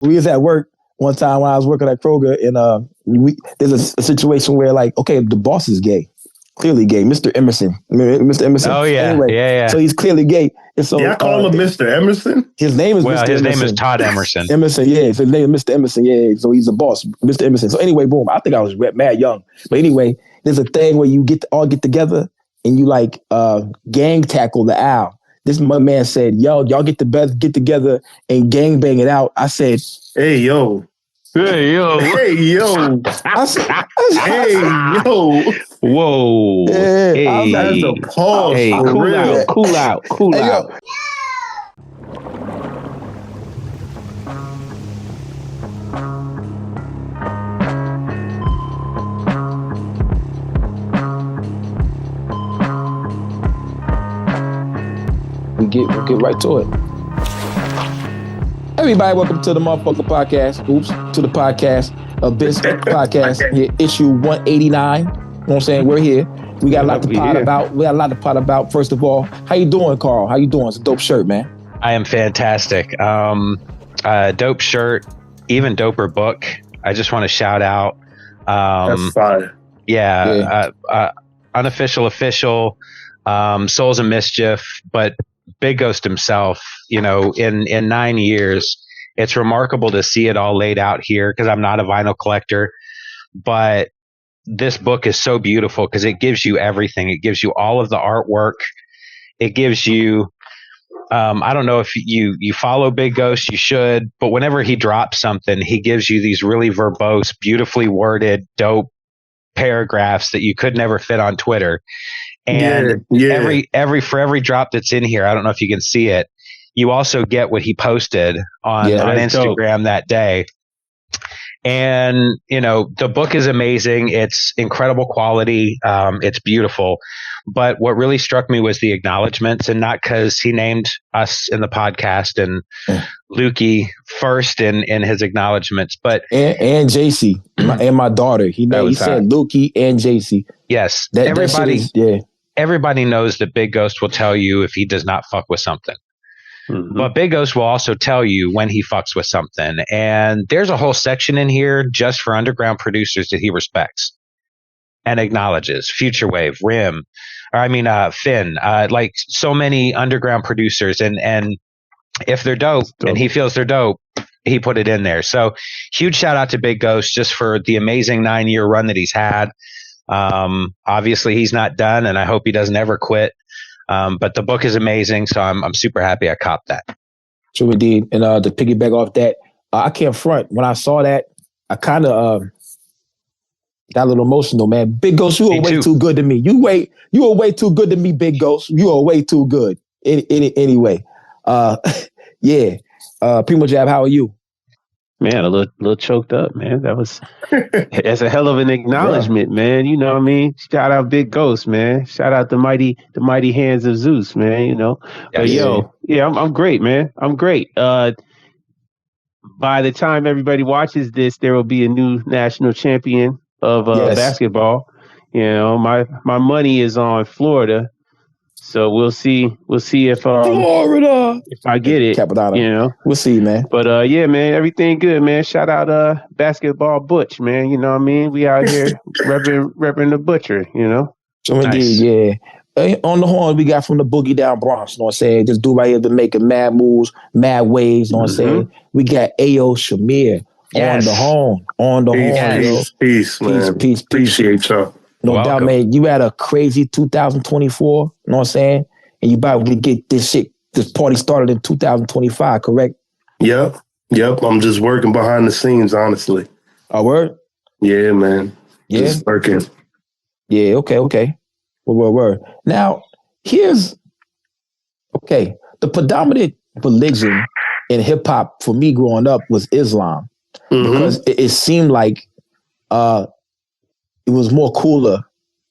we was at work one time when I was working at Kroger, and there's a situation where like, okay, the boss is gay, clearly gay, Mr. Emerson. Mr. Emerson. Oh yeah, anyway, yeah. So he's clearly gay, and so I call him Mr. Emerson. His name is Mr. His Emerson. name is Todd Emerson. Emerson, yeah. So his name is Mr. Emerson, yeah. So he's the boss, Mr. Emerson. So anyway, boom. I think I was mad young, but anyway, there's a thing where you all get together and you like gang tackle the owl. This man said, "Yo, y'all get together and gang bang it out." I said, "Hey yo, hey yo, hey yo." I said, "Hey yo, whoa, yeah, hey, that's a pause. Hey, cool out. Hey, We'll get right to it. Everybody, welcome to the motherfucking podcast. To the podcast of this podcast. Here, issue 189. You know what I'm saying? We're here. We got a lot to pot about. First of all, how you doing, Carl? How you doing? It's a dope shirt, man. I am fantastic. Dope shirt, even doper book. I just want to shout out. That's fire. Yeah. Unofficial, official. Souls of Mischief, but Big Ghost himself, you know, in 9 years, it's remarkable to see it all laid out here because I'm not a vinyl collector, but this book is so beautiful because it gives you everything. It gives you all of the artwork. It gives you, I don't know if you follow Big Ghost, you should, but whenever he drops something, he gives you these really verbose, beautifully worded, dope paragraphs that you could never fit on Twitter. And for every drop that's in here, I don't know if you can see it, you also get what he posted on Instagram dope. That day. And, you know, the book is amazing. It's incredible quality. It's beautiful. But what really struck me was the acknowledgments, and not because he named us in the podcast and Lukey first in his acknowledgments, but and JC and my daughter. He said Lukey and JC. Yes. Everybody knows that Big Ghost will tell you if he does not fuck with something. Mm-hmm. But Big Ghost will also tell you when he fucks with something. And there's a whole section in here just for underground producers that he respects and acknowledges. Future Wave, Rim, Finn, like so many underground producers. And if they're dope and he feels they're dope, he put it in there. So huge shout out to Big Ghost just for the amazing 9-year run that he's had. Obviously he's not done, and I hope he doesn't ever quit. But the book is amazing, so I'm super happy I copped that. True indeed. And to piggyback off that, I can't front. When I saw that, I kind of got a little emotional, man. Big Ghost, you are way too good to me. You are way too good to me, Big Ghost. You are way too good. Anyway, yeah. PrimoJAB, how are you? Man, a little choked up, man. That's a hell of an acknowledgement, man. You know what I mean? Shout out Big Ghost, man. Shout out the mighty hands of Zeus, man. You know, I'm great, man. I'm great. By the time everybody watches this, there will be a new national champion of basketball. You know, my money is on Florida. So we'll see if Florida, if I get it, Capital. You know, we'll see, man. But yeah, man, everything good, man. Shout out Basketball Butch, man. You know what I mean? We out here repping the butcher, you know. So indeed, yeah. On the horn, we got from the boogie down Bronx. You know what I'm saying? This dude right here been making mad moves, mad waves. You know what I'm saying? We got Ayo Shamir on the horn. Peace, man. Peace. Appreciate y'all. No doubt, man. You had a crazy 2024, you know what I'm saying? And you about to get this party started in 2025, correct? Yep. I'm just working behind the scenes, honestly. A word? Yeah, man. Yeah. Just working. Yeah, okay. Word. Now, the predominant religion in hip hop for me growing up was Islam. Mm-hmm. Because it seemed like it was more cooler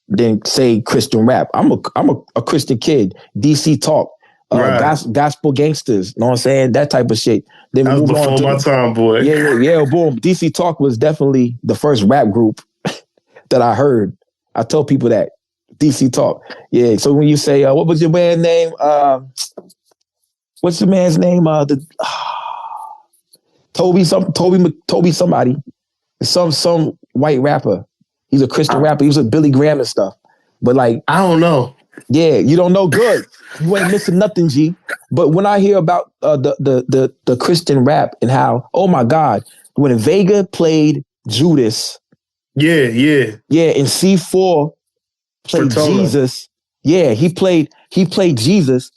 than, say, Christian rap. I'm a Christian kid. DC Talk, gospel gangsters. You know what I'm saying? That type of shit. Then that was before my time, boy. Yeah. Boom. DC Talk was definitely the first rap group that I heard. I tell people that DC Talk. Yeah. So when you say, what was your man's name? What's the man's name? Toby somebody, some white rapper. He's a Christian rapper. He was with Billy Graham and stuff. But like, I don't know. Yeah, you don't know. Good, you ain't missing nothing, G. But when I hear about the Christian rap and how, oh my God, when Vega played Judas, yeah, and C4 played Jesus, he played Jesus.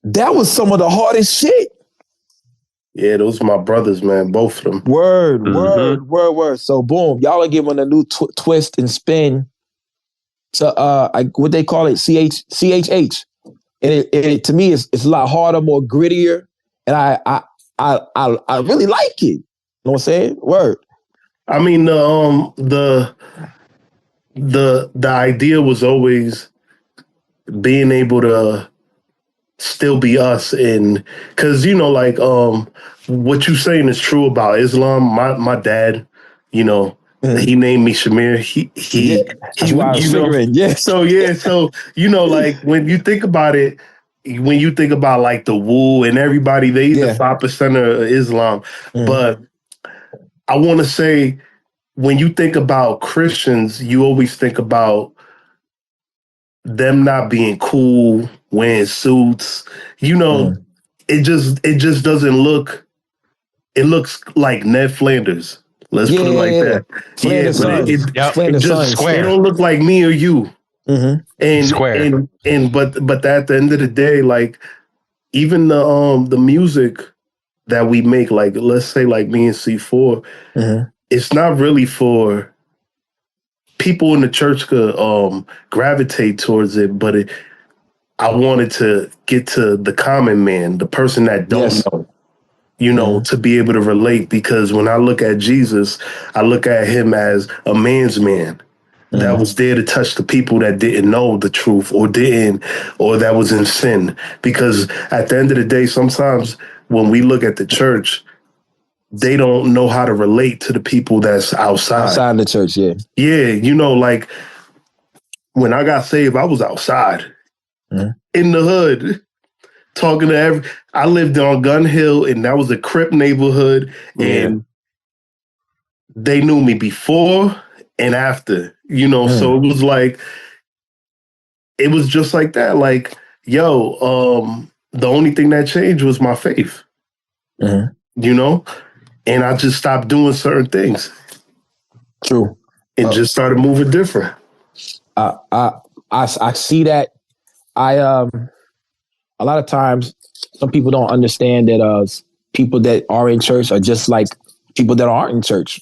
That was some of the hardest shit. Yeah, those are my brothers, man. Both of them. Word. So boom, y'all are giving a new twist and spin to what they call it, CHH. And it to me it's a lot harder, more grittier, and I really like it. You know what I'm saying? Word. I mean, the idea was always being able to still be us, and because like what you're saying is true about Islam. My dad, he named me Shamir. He that's why I was figuring. So like when you think about it, when you think about like the Wu and everybody, they the 5% of Islam. But I want to say, when you think about Christians, you always think about them not being cool, wearing suits. It just doesn't look. It looks like Ned Flanders. Let's put it like that. Flanders They don't look like me or you. And square. But at the end of the day, like even the music that we make, like let's say like me and C4, it's not really for people in the church could gravitate towards it, but I wanted to get to the common man, the person that don't know, to be able to relate. Because when I look at Jesus, I look at him as a man's man that was there to touch the people that didn't know the truth or that was in sin. Because at the end of the day, sometimes when we look at the church, they don't know how to relate to the people that's outside the church. Like when I got saved, I was outside in the hood talking to I lived on Gun Hill, and that was a Crip neighborhood, and they knew me before and after, so it was like, it was just like that. Like, the only thing that changed was my faith, and I just stopped doing certain things. True. And just started moving different. I see that. A lot of times some people don't understand that people that are in church are just like people that aren't in church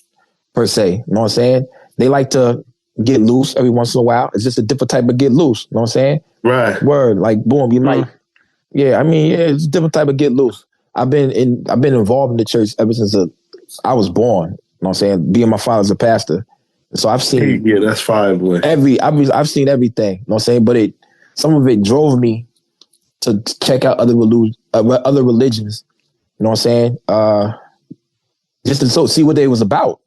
per se. You know what I'm saying? They like to get loose every once in a while. It's just a different type of get loose. You know what I'm saying? Right. Word. Like boom, you might. It's a different type of get loose. I've been involved in the church ever since I was born. You know what I'm saying? Being my father's a pastor. So I've seen that's fine, boy. I've seen everything. You know what I'm saying? But some of it drove me to check out other religions. You know what I'm saying? Just to see what they was about.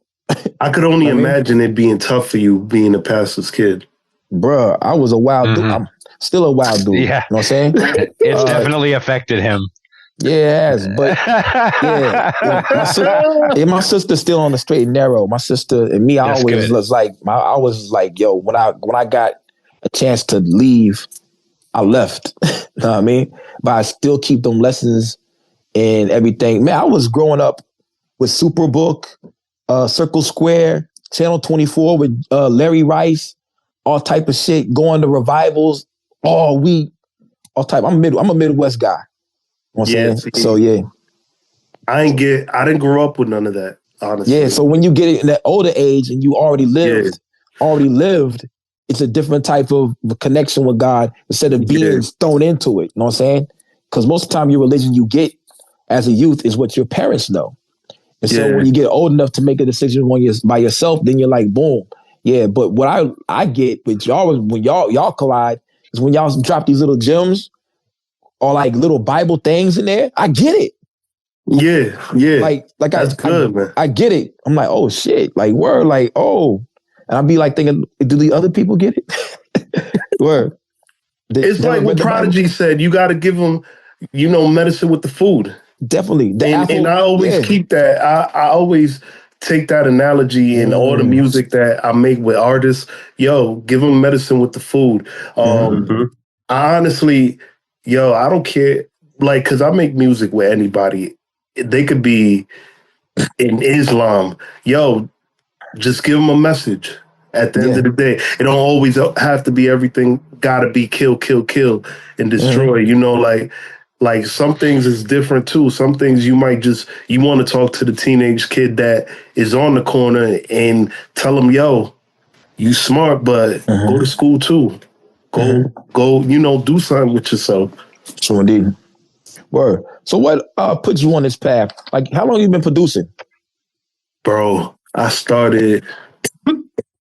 I could only imagine it being tough for you being a pastor's kid. Bruh, I was a wild dude. I'm still a wild dude. Yeah. You know what I'm saying? It's definitely affected him. Yeah, it has. But my sister's still on the straight and narrow. My sister and me, I was like, yo, when I got a chance to leave, I left. You know what I mean? But I still keep them lessons and everything. Man, I was growing up with Superbook, Circle Square, Channel 24 with Larry Rice, all type of shit, going to revivals all week, all type. I'm a Midwest guy. You know what I'm saying? So I didn't grow up with none of that, honestly. Yeah, so when you get in that older age and you already lived, it's a different type of connection with God instead of being thrown into it. You know what I'm saying? Because most of the time your religion you get as a youth is what your parents know. And so when you get old enough to make a decision by yourself, then you're like, boom. Yeah, but what I get with y'all when y'all collide is when y'all drop these little gems or like little Bible things in there. I get it. Yeah. Like that's good, man. I get it. I'm like, oh shit, like word, like oh. And I'd be like thinking, do the other people get it? Word. It's like what Prodigy said. You got to give them, medicine with the food. definitely. And I always keep that. I always take that analogy in all the music that I make with artists. Yo, give them medicine with the food. I honestly, I don't care. Like, because I make music with anybody. They could be in Islam. Yo, just give them a message. At the end of the day, it don't always have to be everything. Gotta be kill, kill, kill, and destroy. You know, like some things is different too. Some things you might you want to talk to the teenage kid that is on the corner and tell them, yo, you smart, but go to school too. Go, do something with yourself. So indeed. Word. So what put you on this path? Like, how long you been producing? Bro, I started.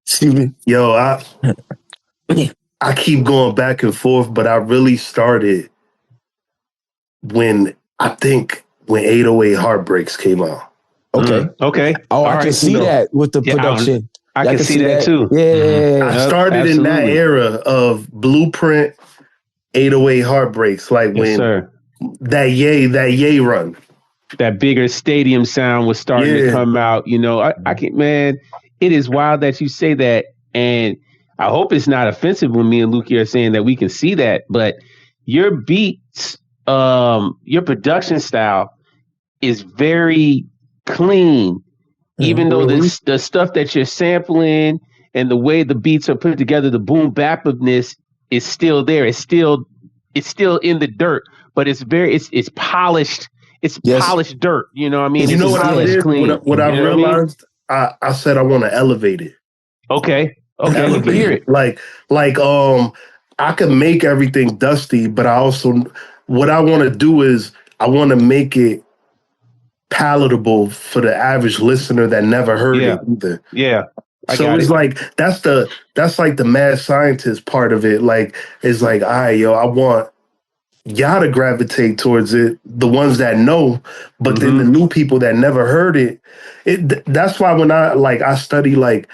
Excuse me. Yo, I keep going back and forth, but I really started when 808 Heartbreaks came out. Okay. Okay. Oh, I can see that with the production. I can see that too. Yeah. I started in that era of Blueprint, 808 Heartbreaks, like when that yay run. That bigger stadium sound was starting to come out. You know, I can, man, it is wild that you say that. And I hope it's not offensive when me and Lukey are saying that we can see that, but your beats, your production style is very clean, even though the stuff that you're sampling and the way the beats are put together, the boom bapness is still there. It's still in the dirt, but it's polished. It's polished dirt. You know what I mean? You know what I did? What I realized? I said I want to elevate it. Okay. Okay, you can hear it. Like I can make everything dusty, but what I want to do is I want to make it palatable for the average listener that never heard it either. Yeah. So it's like that's like the mad scientist part of it. Like it's like, all right, yo, I want y'all to gravitate towards it, the ones that know, but then the new people that never heard it. That's why when I study like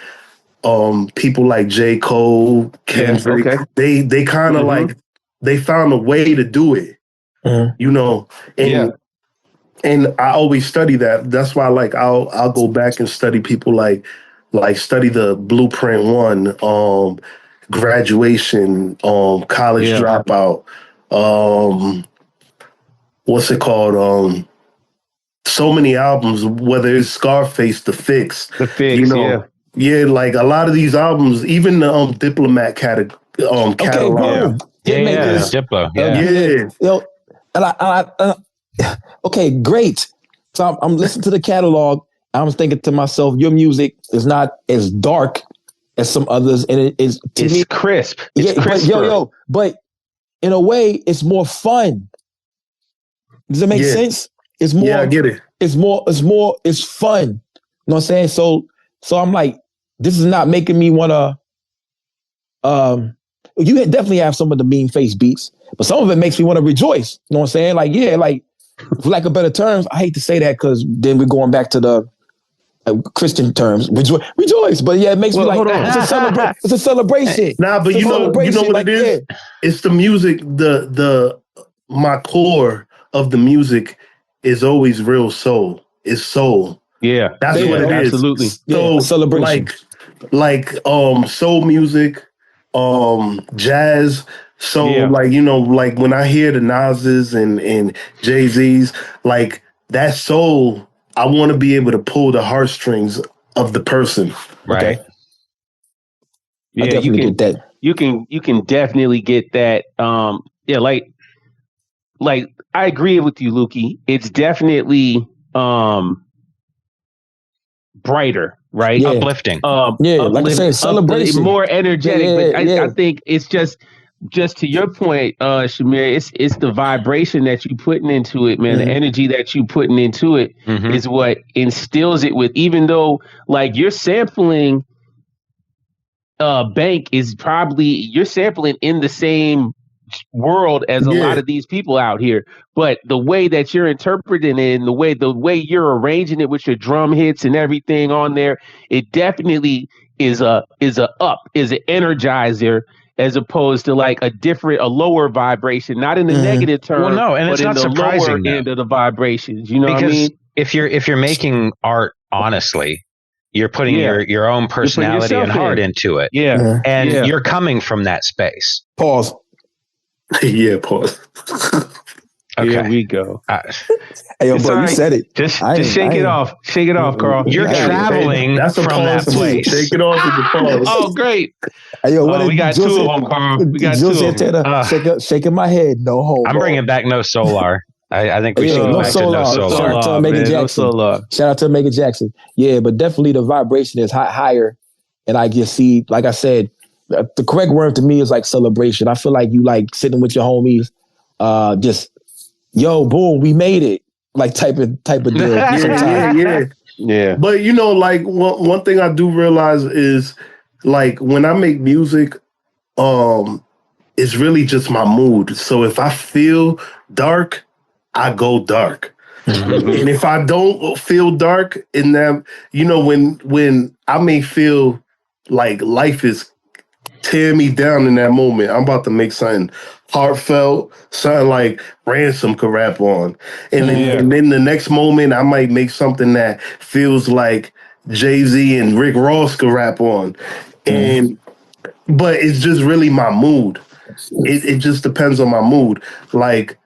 people like J. Cole, Kendrick, they kind of like they found a way to do it. You know, and I always study that. That's why I'll go back and study people like study the Blueprint One, Graduation, College Dropout, what's it called? So many albums, whether it's Scarface, The Fix, you know. Yeah, like a lot of these albums, even the Diplomat catalog. Yo, okay, great. So I'm listening to the catalog. I'm thinking to myself, your music is not as dark as some others, and it's crisp. But in a way, it's more fun. Does it make sense? It's more. Yeah, I get it. It's fun. You know what I'm saying? So I'm like, this is not making me want to. You definitely have some of the mean face beats, but some of it makes me want to rejoice. You know what I'm saying? Like, yeah, like for lack of better terms, I hate to say that because then we're going back to the Christian terms, rejoice. But yeah, it makes me like it's a celebration. Nah, but you know what like, it is? Yeah. It's the music. My core of the music is always real soul. It's soul. Yeah, that's what it is. Absolutely. So celebration. Like soul music, jazz. So like, you know, like when I hear the Nas's and Jay-Z's, like that soul, I want to be able to pull the heartstrings of the person. Right. Okay. Yeah, I definitely get that. You can definitely get that. Like I agree with you, Lukey. It's definitely brighter, right? Yeah. Uplifting. Like I said, celebration. More energetic. I think it's just to your point, Shamir, it's the vibration that you putting into it, man. The energy that you putting into it is what instills it with, even though like you're sampling bank is probably you're sampling in the same world as a lot of these people out here, but the way that you're interpreting it and the way you're arranging it with your drum hits and everything on there, it definitely is an energizer, as opposed to like a lower vibration, not in the negative term, well, no, and but it's in not the surprising lower end of the vibrations. You know because what I mean? if you're making art honestly, you're putting your own personality and heart into it. Yeah. And you're coming from that space. Pause. Yeah, pause. Okay. Here we go. Hey, yo, bro, you said it. Just shake it off. Shake it off, Carl. You're traveling from that place. Shake it off with the pause. Oh, great. Hey, yo, we got two of them, Carl. We got two of them. Shaking my head. No homo. I'm bringing back No Solar. I think we should go back to No Solar. Shout out to Megan Jackson. Shout out to Megan Jackson. Yeah, but definitely the vibration is higher. And I just see, like I said, the correct word to me is like celebration. I feel like you like sitting with your homies, just, yo, boom, we made it. Like type of deal. Yeah. But you know, like one thing I do realize is like when I make music, it's really just my mood. So if I feel dark, I go dark. And if I don't feel dark in that, you know, when I may feel like life is tearing me down in that moment, I'm about to make something heartfelt, something like Ransom could rap on. And then the next moment, I might make something that feels like Jay-Z and Rick Ross could rap on. But it's just really my mood. It just depends on my mood. Like,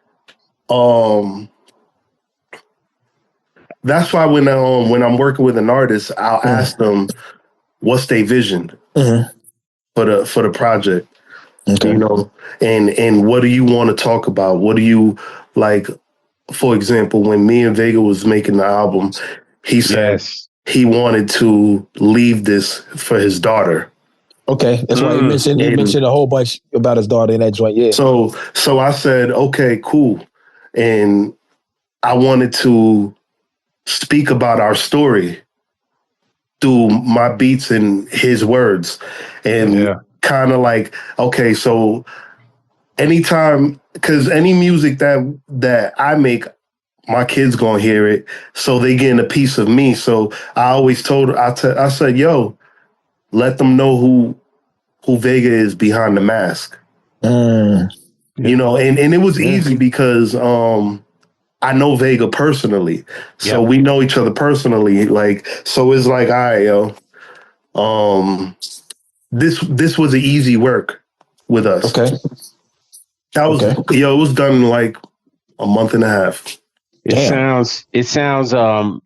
that's why when I'm working with an artist, I'll ask them what's their vision for the project. Okay. You know, and what do you want to talk about? What do you like? For example, when me and Vega was making the album, he said he wanted to leave this for his daughter. Okay, that's why he mentioned a whole bunch about his daughter in that joint. Yeah. So I said, okay, cool, and I wanted to speak about our story through my beats and his words, and kind of like, okay, so anytime, because any music that I make, my kids gonna hear it, so they getting a piece of me. So I always told her, I said, yo, let them know who Vega is behind the mask. You know, and it was easy because I know Vega personally, so we know each other personally. Like, so it's like, all right, yo, this was an easy work with us. Okay. That was it was done in like a month and a half. It sounds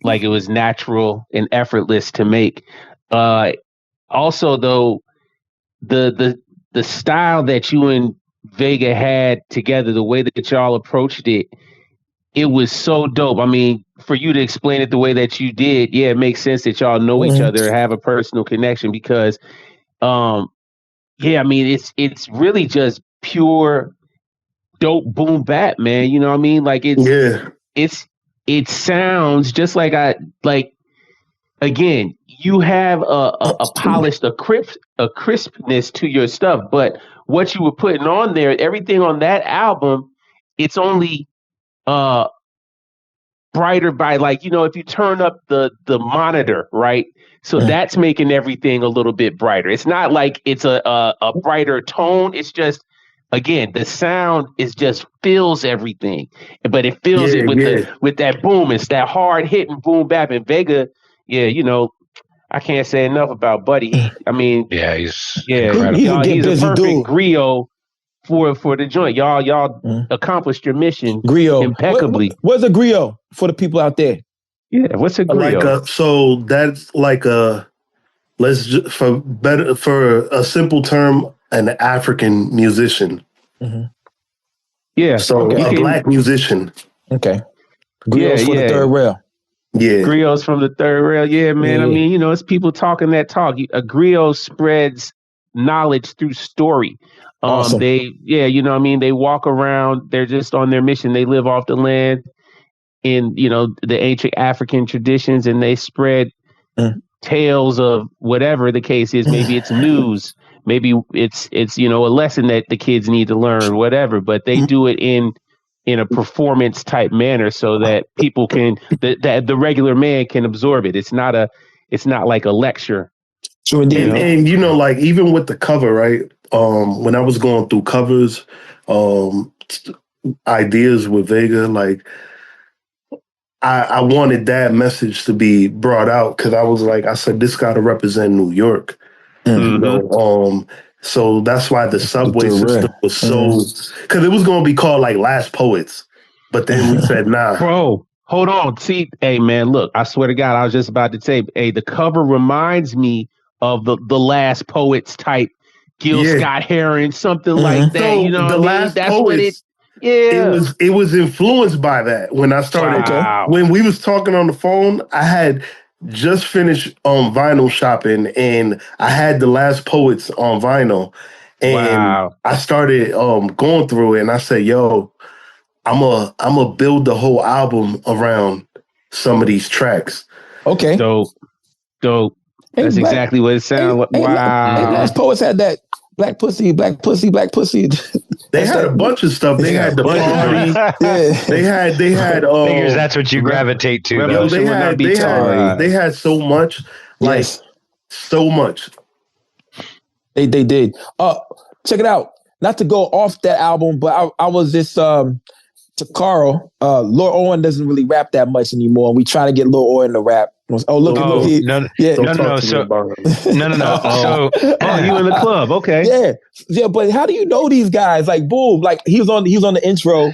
like it was natural and effortless to make. Also though, the style that you and Vega had together, the way that y'all approached it, it was so dope. I mean, for you to explain it the way that you did, it makes sense that y'all know each other, have a personal connection because I mean, it's really just pure dope boom bap, man. You know what I mean? Like it sounds just like again, you have a polished, a crispness to your stuff, but what you were putting on there, everything on that album, it's only brighter by like, you know, if you turn up the monitor, right? So that's making everything a little bit brighter. It's not like it's a brighter tone. It's just, again, the sound is just fills everything, but it fills it with that boom. It's that hard hitting boom bap. And Vega, you know, I can't say enough about Buddy. He's incredible. He's a perfect griot for the joint. Y'all accomplished your mission impeccably. What's a griot for the people out there? Yeah, what's a griot? So that's like for a simple term, an African musician. Yeah. So a black musician. Okay. Griots for the third rail. Yeah. Griots from the third rail. Yeah, man. I mean, you know, it's people talking that talk. A griot spreads knowledge through story. Awesome. You know what I mean? They walk around, they're just on their mission. They live off the land in, you know, the ancient African traditions, and they spread tales of whatever the case is. Maybe it's news, maybe it's you know, a lesson that the kids need to learn, whatever, but they do it in a performance type manner so that people can that the regular man can absorb it. It's not like a lecture. True indeed. And you know, like even with the cover, right? when I was going through covers, ideas with Vega, like I wanted that message to be brought out because I said, this got to represent New York. You know, so that's why the subway system was so, because it was going to be called like Last Poets, but then we said nah. Bro, hold on. See, hey man, look, I swear to God, I was just about to say, hey, the cover reminds me of the Last Poets type, Gil Scott Heron, something like that. So you know the what I mean? Last That's Poets, what it. Yeah, it was influenced by that. When I started, when we was talking on the phone, I had just finished vinyl shopping, and I had the Last Poets on vinyl, and I started going through it, and I said, "Yo, I'm a build the whole album around some of these tracks." Okay, dope. That's exactly what it sounds like. Wow. Last Poets had that black pussy, black pussy, black pussy. They had a bunch of stuff. They had the party. They had. Figures that's what you gravitate to. Yo, they had so much, like so much. They did. Check it out. Not to go off that album, but I was just to Carl. Lord Owen doesn't really rap that much anymore. We trying to get Lord Owen to rap. Oh, look at Lukey. No. So you in the club? Okay. Yeah. But how do you know these guys? Like, boom, like he was on the intro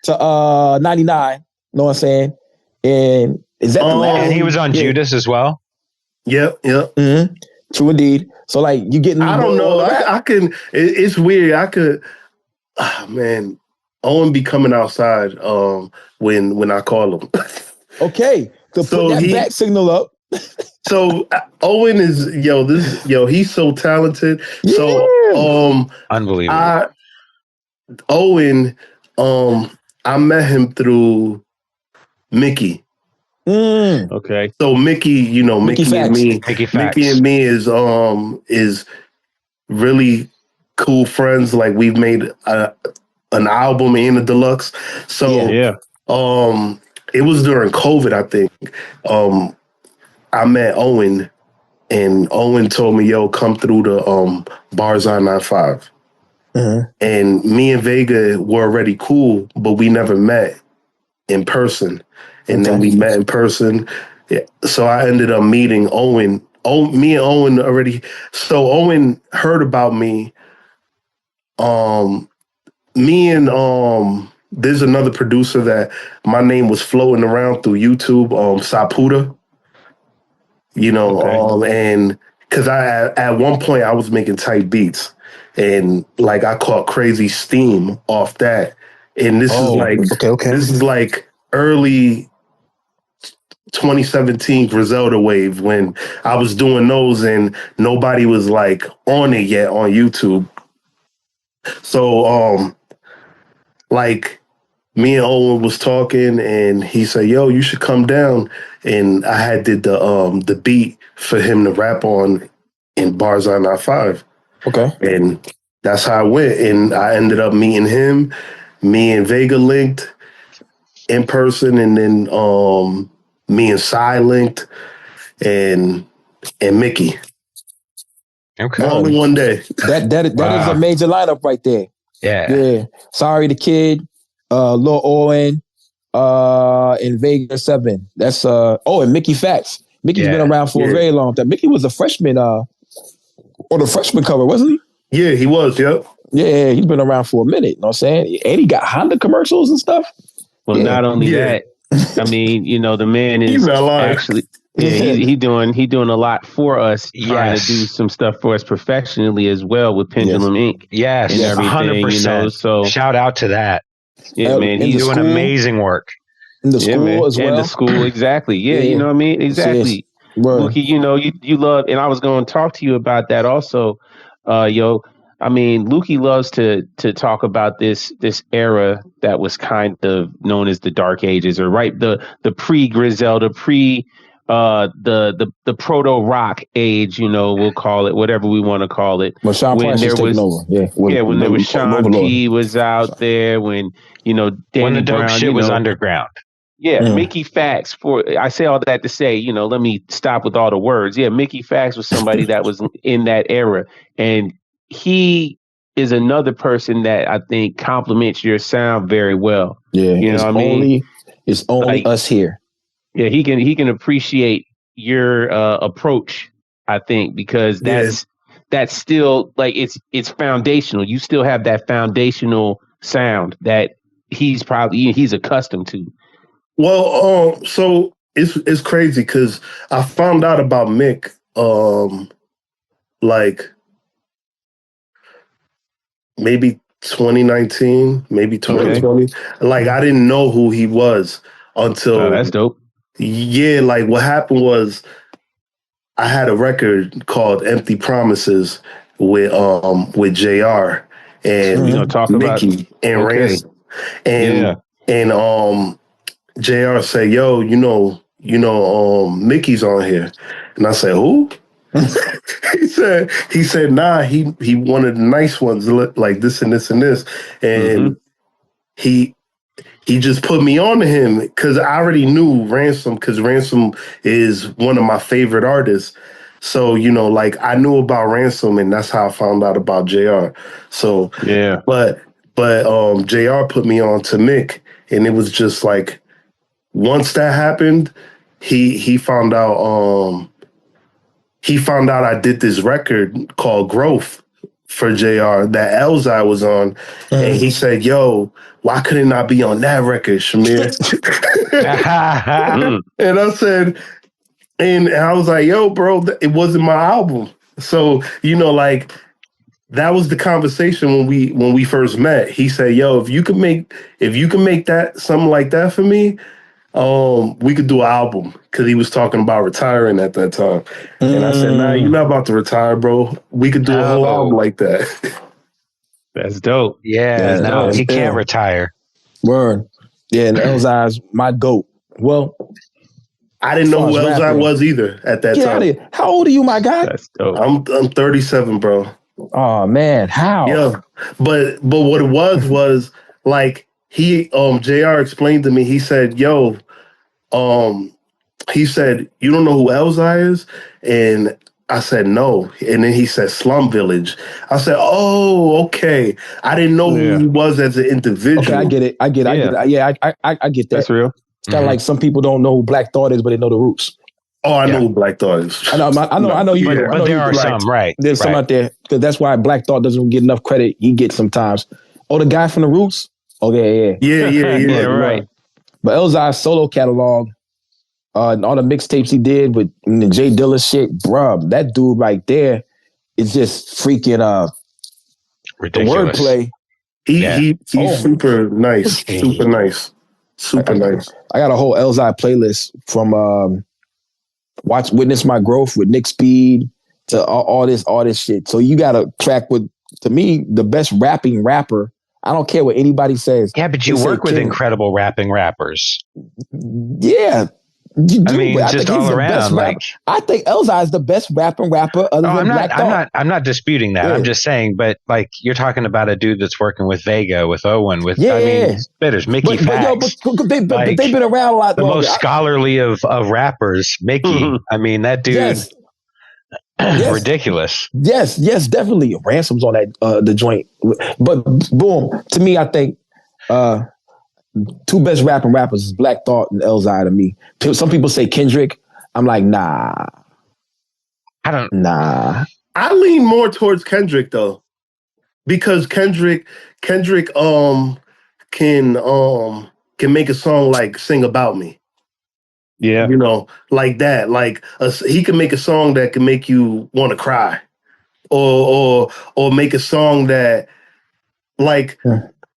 to 99. Know what I'm saying? And is that the last? And he was on Judas as well. Yep. Mm-hmm. True indeed. So like you getting? I don't know. I can. It's weird. I could. Man, Owen be coming outside when I call him. Okay. So put that back signal up. So Owen is he's so talented. Yeah. So unbelievable. Owen, I met him through Mickey. Okay. So Mickey, Mickey and me. Mickey and me is really cool friends. Like we've made an album and a deluxe. So it was during COVID, I think. I met Owen, and Owen told me, "Yo, come through the Bars on 95." And me and Vega were already cool, but we never met in person. And then we met in person. Yeah. So I ended up meeting Owen. Me and Owen already. So Owen heard about me. Me and there's another producer that my name was floating around through YouTube. Saputa. And because at one point I was making tight beats, and like I caught crazy steam off that. And this is like early 2017 Griselda wave when I was doing those and nobody was like on it yet on YouTube. So like me and Owen was talking and he said, "Yo, you should come down." And I did the beat for him to rap on in Bars on 95. Okay. And that's how I went. And I ended up meeting him. Me and Vega linked in person, and then me and Cy linked, and Mickey. Okay. All in one day. That is a major lineup right there. Yeah. Sorry the Kid, Lil Owen, and Vega7. That's and Mickey Fax. Mickey's been around for a very long time. Mickey was a freshman on the freshman cover, wasn't he? Yeah, he was, yep. Yeah, he's been around for a minute, you know what I'm saying? And he got Honda commercials and stuff. Well, not only that, I mean, the man is actually he doing a lot for us, trying to do some stuff for us professionally as well with Pendulum Inc. Yes, and everything, 100%. So shout out to that. Yeah, man, he's doing amazing work. In the school as well. In the school, exactly. Yeah, you know what I mean? Exactly. Lukey, you love, and I was going to talk to you about that also, I mean, Lukey loves to talk about this era that was kind of known as the Dark Ages, or the pre-Griselda, the proto-rock age, we'll call it whatever we want to call it. Well, Sean Price was taking over. When there was Sean P was out there, when Danny when the dope Brown, shit was underground. Yeah, Mickey Fax. I say all that to say, let me stop with all the words. Yeah, Mickey Fax was somebody that was in that era, and he is another person that I think complements your sound very well. Yeah, you know what I mean? It's only like, us here. Yeah, he can appreciate your approach, I think, because that's still like it's foundational. You still have that foundational sound that he's accustomed to. Well, so it's crazy because I found out about Mick, like maybe 2019, maybe 2020. Okay. Like I didn't know who he was until. That's dope. Yeah, like what happened was I had a record called Empty Promises with J.ARR and we gonna talk Mickey about, and Ransom. And J.ARR said, yo, Mickey's on here. And I said, who? he said, nah, he wanted the nice ones, like this and this and this. And he just put me on to him because I already knew Ransom, because Ransom is one of my favorite artists. So, like I knew about Ransom and that's how I found out about J.ARR. So, yeah. But J.ARR put me on to Mick, and it was just like, once that happened, he found out I did this record called Growth for J.ARR that Elzai was on, and he said, yo, why couldn't I be on that record, Shamir? And I said, and I was like, yo, bro, it wasn't my album. So, like, that was the conversation when we first met. He said, yo, if you can make that something like that for me, we could do an album, because he was talking about retiring at that time. And I said, nah, you're not about to retire, bro. We could do a whole album like that. That's dope. Yeah, no, he can't retire. Word. Yeah, and Elzai's my GOAT. Well, I didn't know who Elzai was either at that time. How old are you, my guy? That's dope. I'm 37, bro. Oh man, how? Yeah. But what it was like, he J.ARR explained to me, he said, yo, he said, you don't know who Elzai is? And I said, no. And then he said, Slum Village. I said, oh, okay. I didn't know who he was as an individual. Okay, I get it. I get it. Yeah, I get that. That's real. It's kind of like some people don't know who Black Thought is, but they know the Roots. Oh, I know who Black Thought is. I know you. But there are some, right? There's some out there, because that's why Black Thought doesn't get enough credit he gets sometimes. Oh, the guy from the Roots? Okay, yeah, right. But Elzai's solo catalog, and all the mixtapes he did with the J Dilla shit, bruh, that dude right there is just freaking ridiculous. The wordplay. He's super nice. Super nice. Super nice. I got a whole Elzai playlist from Witness My Growth with Nick Speed to all this shit. So you got to track with, to me, the best rapping rapper. I don't care what anybody says. Yeah, but you work with incredible rapping rappers. Yeah. You do, I mean, just all around. I think Elzai is the best rapping rapper other than Black Thought. I'm not disputing that. Yeah. I'm just saying, but like, you're talking about a dude that's working with Vega, with Owen, with spitters, Mickey Fax. But they've been around a lot. The most scholarly of rappers, Mickey. I mean, that dude. Yes. Ridiculous. Yes, definitely. Ransom's on that the joint. But boom, to me, I think two best rappers is Black Thought and Elzai to me. Some people say Kendrick. I'm like, nah. Nah. I lean more towards Kendrick though, because Kendrick can make a song like "Sing About Me." Yeah, like that. Like he can make a song that can make you want to cry, or make a song that, like,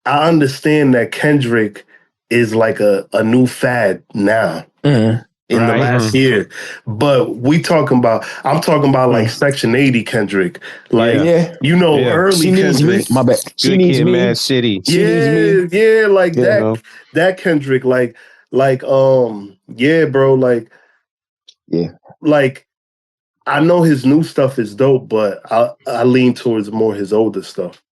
I understand that Kendrick is like a new fad now in the last year, but I'm talking about like Section 80 Kendrick, like early Kendrick. My bad. She needs me. Mad City. Yeah, like that Kendrick, like bro, like I know his new stuff is dope, but I lean towards more his older stuff.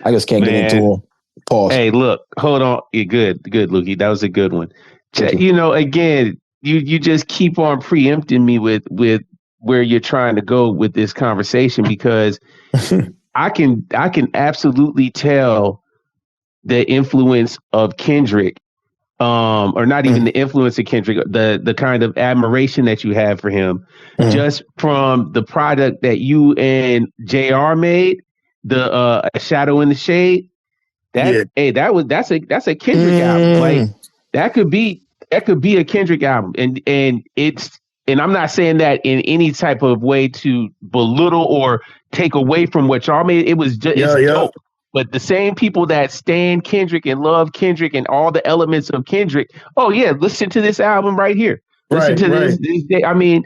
I just can't get into him. Pause. Hey, look, hold on. You're good, Lukey. That was a good one. Again, you just keep on preempting me with where you're trying to go with this conversation, because I can absolutely tell the influence of Kendrick, or not even the influence of Kendrick, the kind of admiration that you have for him, just from the product that you and J.ARR made, the A Shadow in the Shade. That's a Kendrick album. Like that could be a Kendrick album, and I'm not saying that in any type of way to belittle or take away from what y'all made. It was just it's dope. But the same people that stand Kendrick and love Kendrick and all the elements of Kendrick, oh yeah, listen to this album right here. Listen to this. I mean,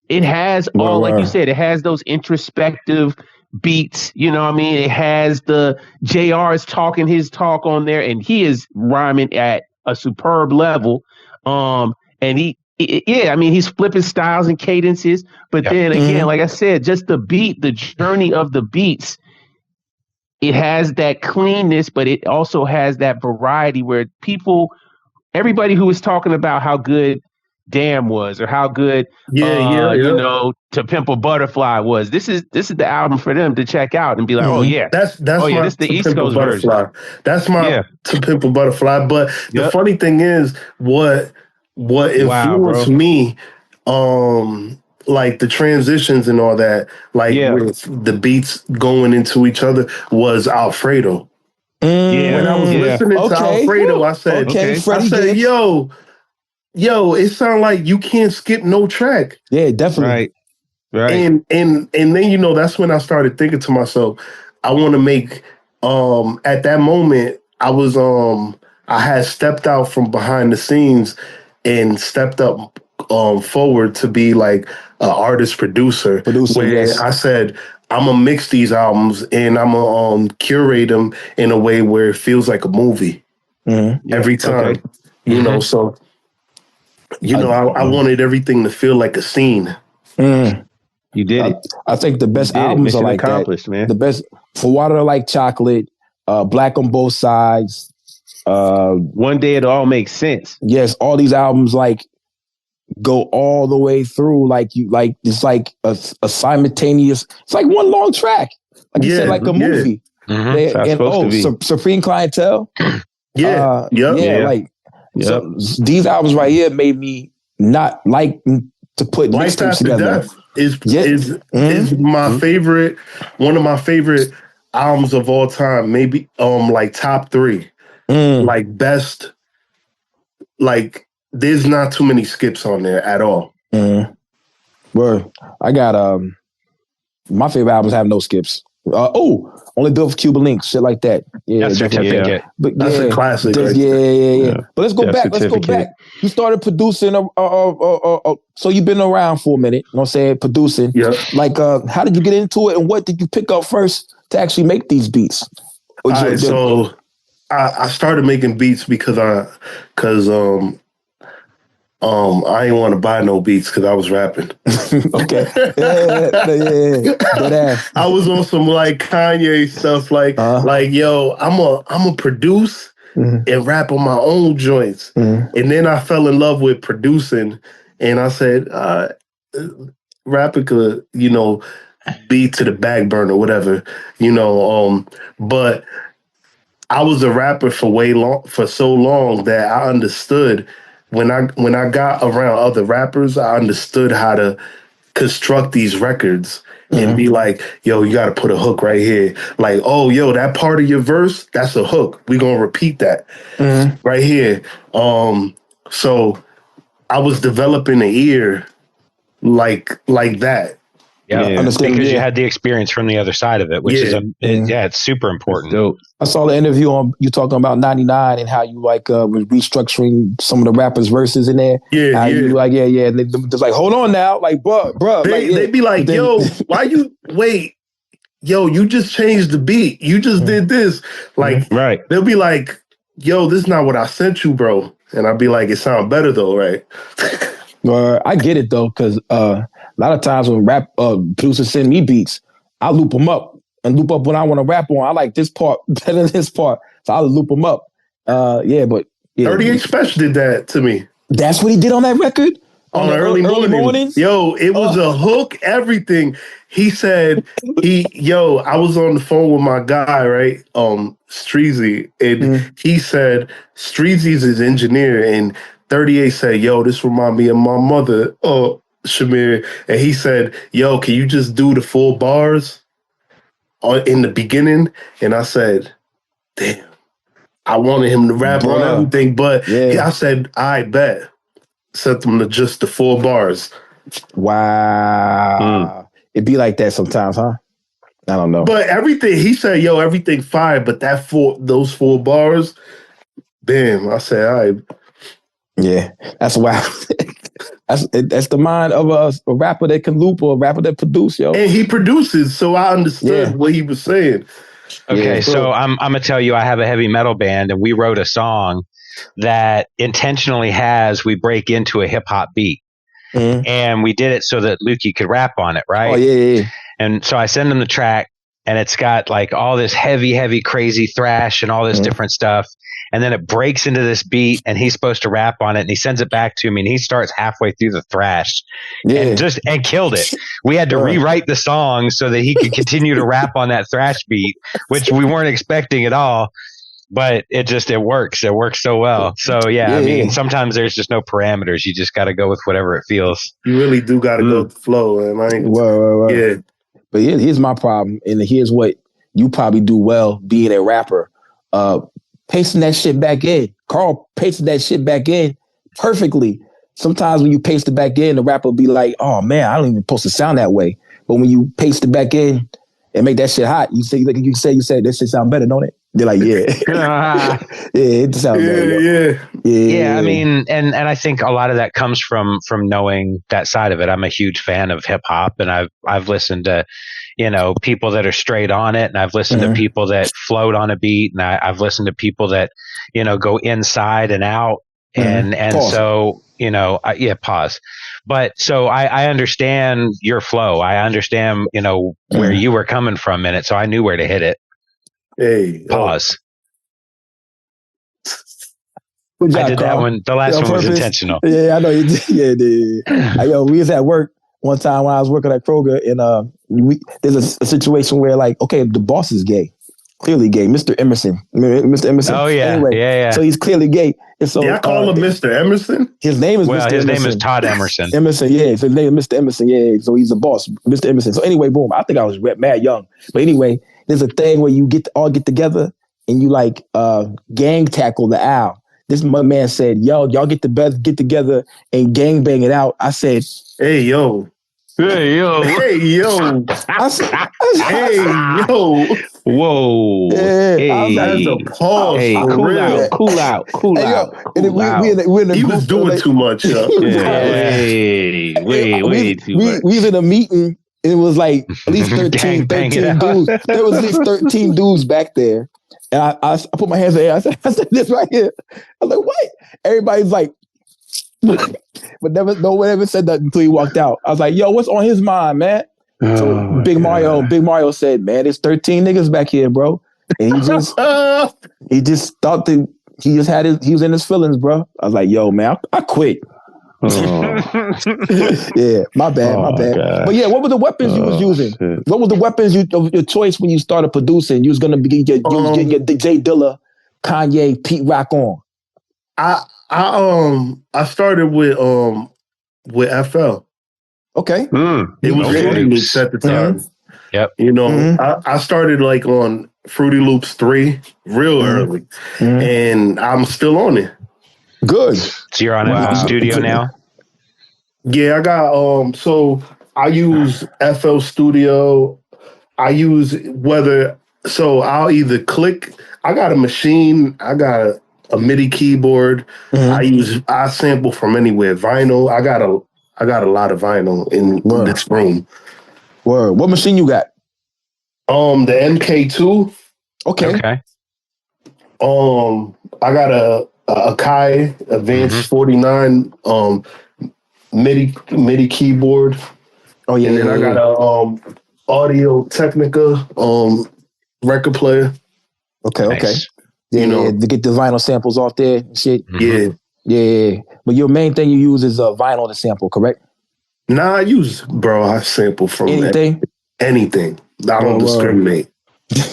it has all, like you said, it has those introspective beats. You know what I mean? It has the JR's talking his talk on there, and he is rhyming at a superb level. And I mean, he's flipping styles and cadences. But then again, like I said, just the beat, the journey of the beats, it has that cleanness, but it also has that variety where everybody who was talking about how good Damn was, or how good, you know, To Pimp a Butterfly was. This is the album for them to check out and be like, that's my this the To East Pimp a Coast Butterfly. version. That's my To Pimp a Butterfly. But the funny thing is, what influenced me, like the transitions and all that, like with the beats going into each other, was Alfredo. When I was listening to Alfredo, I said, yo, it sounds like you can't skip no track. Yeah, definitely. Right. And then, you know, that's when I started thinking to myself, I want to make, at that moment, I had stepped out from behind the scenes and stepped up forward to be like an artist producer where I said, I'm gonna mix these albums and I'm gonna curate them in a way where it feels like a movie every time. You know, so you know, I wanted everything to feel like a scene. You did it. I think the best albums are like that. Man. The best For Water Like Chocolate, Black on Both Sides. One Day It All Makes Sense. Yes, all these albums like go all the way through. It's like a simultaneous. It's like one long track. Like you said, like a movie. Supreme Clientele. So these albums right here made me not like to put Life After together. Death is my favorite, one of my favorite albums of all time. Maybe like top 3. Like best, like there's not too many skips on there at all. Well, I got my favorite albums have no skips. Only Built for Cuban Links, shit like that. Yeah, Certificate. But that's a classic. Yeah. But let's go back. You started producing. So you've been around for a minute. You know what I'm saying? Producing. Yeah. Like, how did you get into it, and what did you pick up first to actually make these beats? So I started making beats because I didn't want to buy no beats because I was rapping. Okay. I was on some like Kanye stuff, like yo, I'm a produce and rap on my own joints. And then I fell in love with producing, and I said, rapping could, you know, be to the back burner, whatever, you know. But I was a rapper for so long that I understood. When I got around other rappers, I understood how to construct these records and be like, yo, you got to put a hook right here. Like, oh, yo, that part of your verse, that's a hook. We're going to repeat that right here. So I was developing an ear like that. Yeah, because you had the experience from the other side of it, which is it's super important. Dope. I saw the interview on you talking about 99 and how you like was restructuring some of the rappers' verses in there. You like and they just like, hold on now, like bro. They be like, yo, why you wait? Yo, you just changed the beat. You just did this. Like, they'll be like, yo, this is not what I sent you, bro. And I'll be like, it sounds better though, right? I get it though, because a lot of times when rap producers send me beats, I loop them up and loop up when I want to rap on. I like this part better than this part, so I'll loop them up. 38 Special did that to me. That's what he did on that record. on the early mornings. Yo, it was a hook, everything. He said, I was on the phone with my guy, right? Streezy. And he said, Streezy's his engineer. And 38 said, yo, this remind me of my mother, Shamir. And he said, yo, can you just do the 4 bars in the beginning? And I said, damn, I wanted him to rap on everything. But I said, I bet. Set them to just the 4 bars. Wow. It'd be like that sometimes, huh? I don't know. But everything, he said, yo, everything fire, but those 4 bars, damn, I said, all right. Yeah, that's wow. that's the mind of a rapper that can loop or a rapper that produce, yo. And he produces, so I understood what he was saying. Okay, so I'm gonna tell you, I have a heavy metal band, and we wrote a song that intentionally we break into a hip hop beat. And we did it so that Lukey could rap on it, right? Oh, yeah. And so I send him the track, and it's got like all this heavy, crazy thrash and all this different stuff. And then it breaks into this beat, and he's supposed to rap on it, and he sends it back to me, and he starts halfway through the thrash and killed it. We had to rewrite the song so that he could continue to rap on that thrash beat, which we weren't expecting at all. But it works. It works so well. So, I mean, sometimes there's just no parameters. You just got to go with whatever it feels. You really do got to go with the flow. And yeah. But here's my problem. And here's what you probably do well being a rapper. Pasting that shit back in. Carl pasted that shit back in perfectly. Sometimes when you paste it back in, the rapper will be like, oh, man, I don't even supposed to sound that way. But when you paste it back in and make that shit hot, you say that shit sound better, don't it? They're like, yeah. It sounds better. Yeah, I mean, and I think a lot of that comes from knowing that side of it. I'm a huge fan of hip hop, and I've listened to, people that are straight on it, and I've listened to people that float on a beat, and I've listened to people that, go inside and out, and pause. So, pause. But so I understand your flow. I understand, where you were coming from in it. So I knew where to hit it. Hey, pause. Good job, I did Carl. that one. The last one was intentional. Yeah, I know you did. Yeah, dude. We was at work one time when I was working at Kroger, and there's a situation where, like, okay, the boss is gay, clearly gay, Mr. Emerson. Mr. Emerson. Oh yeah, anyway, yeah. So he's clearly gay. And so I call him Mr. Emerson. His name is Mr. Emerson. Name is Todd Emerson. Emerson, yeah. So his name is Mr. Emerson, yeah. So he's a boss, Mr. Emerson. So anyway, boom. I think I was mad young, but anyway, there's a thing where you all get together and you like gang tackle the owl. This man said, yo, y'all get together and gang bang it out. I said, hey, yo. Hey, yo. Hey, yo. I said, hey, yo. Whoa. Yeah, hey. That's a pause. Hey, cool out. Hey, yo. And we're in he was doing too much, yo. Way too much. We was in a meeting, and it was like at least 13 dudes. There was at least 13 dudes back there. And I put my hands in the air. I said this right here. I was like, what? Everybody's like, but no one ever said that until he walked out. I was like, yo, what's on his mind, man? So Big Mario said, man, there's 13 niggas back here, bro. And he just thought that he was in his feelings, bro. I was like, yo, man, I quit. Yeah, my bad. God. But yeah, what were the weapons you was using? Shit. What were the weapons of your choice when you started producing? You was gonna be your J Dilla, Kanye, Pete Rock on. I started with FL. Okay. It was Fruity Loops at the time. Yep. I started like on Fruity Loops 3 real early, and I'm still on it. Good. So you're on a studio now? Yeah, I got so I use FL Studio. I use I'll either click. I got a machine. I got a MIDI keyboard. I sample from anywhere. Vinyl. I got a lot of vinyl in this room. Word. What machine you got? The MK2. Okay. I got a Kai Advanced 49 MIDI keyboard. Oh yeah. And then I got a Audio Technica record player. Okay. Nice. Yeah, to get the vinyl samples off there and shit. Yeah. Yeah. But your main thing you use is vinyl to sample, correct? Nah, I sample from anything. Anything. I don't discriminate.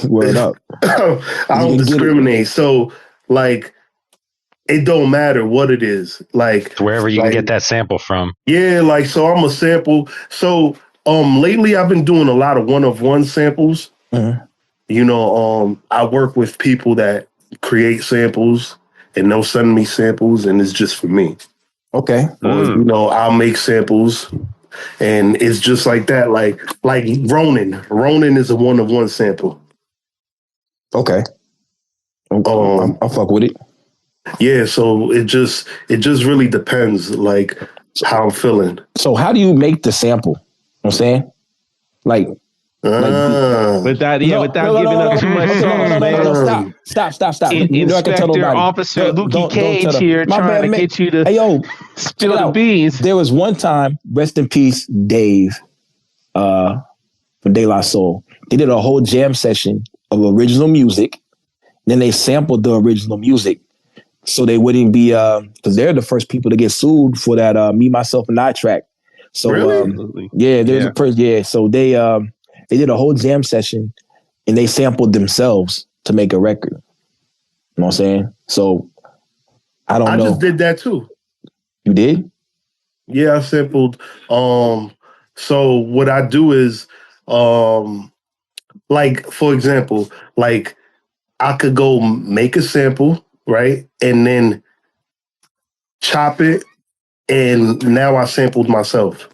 Word up. I don't discriminate. So, like, it don't matter what it is. Like, wherever you can get that sample from. Yeah, like, so I'm a sample. So, lately I've been doing a lot of one-of-one samples. Mm-hmm. You know, I work with people that create samples, and they'll send me samples, and it's just for me. Okay. Or, you know, I'll make samples, and it's just like that. Like Ronin. Ronin is a one-of-one sample. Okay. I'll fuck with it. Yeah, so it just really depends, like, how I'm feeling. So how do you make the sample? You know what I'm saying? Like without giving up too much sauce, man. Stop. You know I can tell nobody. Officer Lukey Cage here trying to get you to spill the beans. There was one time, rest in peace, Dave, from De La Soul. They did a whole jam session of original music. Then they sampled the original music. So they wouldn't be, because they're the first people to get sued for that Me, Myself, and I track. So, really? There's a person, so they did a whole jam session and they sampled themselves to make a record. You know what I'm saying? So, I don't know. I just did that too. You did? Yeah, I sampled. So what I do is, like, for example, like, I could go make a sample, right? And then chop it, and now I sampled myself.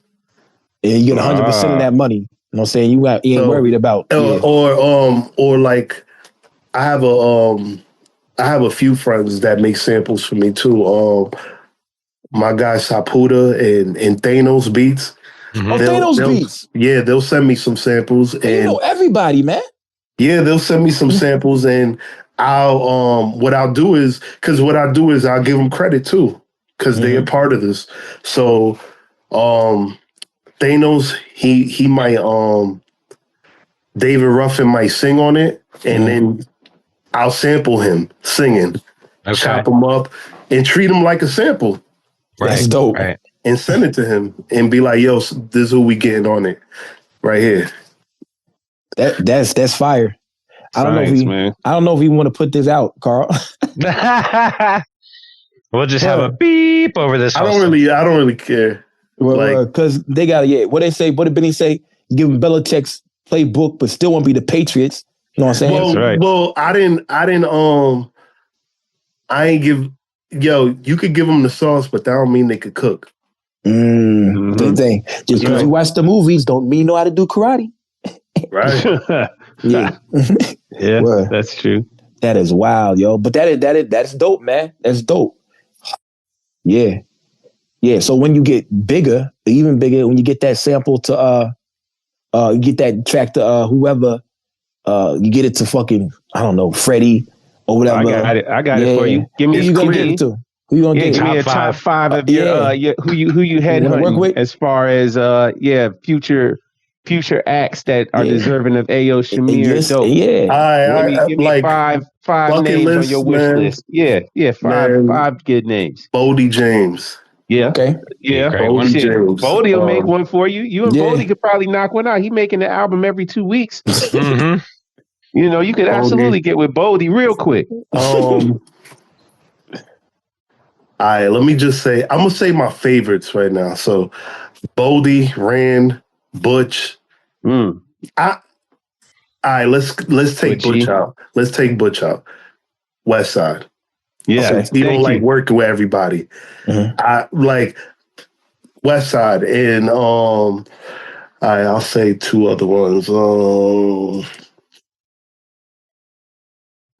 And you get 100% of that money. You know what I'm saying? You ain't worried about. Or like, I have a few friends that make samples for me too. My guy Saputa and Thanos Beats. Mm-hmm. Thanos Beats. Yeah, they'll send me some samples. And you know everybody, man. Yeah, they'll send me some samples, and what I'll do is I'll give them credit too, because they are part of this. So Thanos, he might David Ruffin might sing on it, and then I'll sample him singing, chop him up, and treat him like a sample. That's dope. Right. And send it to him and be like, yo, this is who we getting on it right here. That's fire. I don't know if we want to put this out, Carl. We'll just have a beep over this. I don't really care. Well, because they got what they say. What did Benny say? Give them Belichick's playbook, but still won't be the Patriots. You know what I'm saying? Well, That's right. Well, I ain't give. Yo, you could give them the sauce, but that don't mean they could cook. The thing, just because you watch the movies, don't mean you know how to do karate. Right? Yeah. Yeah, that's true. That is wild, yo. But that's dope, man. That's dope. Yeah. So when you get bigger, even bigger, when you get that sample to you get that track to whoever, you get it to fucking, I don't know, Freddie or whatever. I got it for you. Give me who you gonna get it to? Who you gonna get? Give me a top five of your who you headhunting with as far as future acts that are deserving of Ayo Shamir. Dope. Yeah. Give me five names on your wish list. Yeah, five good names. Bodie James. Yeah. Okay. Yeah. James. Bodie will make one for you. You and Bodie could probably knock one out. He making the album every 2 weeks. Mm-hmm. You know, you could absolutely get with Bodie real quick. All right, let me just say, I'm gonna say my favorites right now. So Bodie, Rand, Butch. All right, let's take Butch out. Let's take Butch out. West Side. Yeah, he don't like working with everybody. I like West Side, and I'll say two other ones.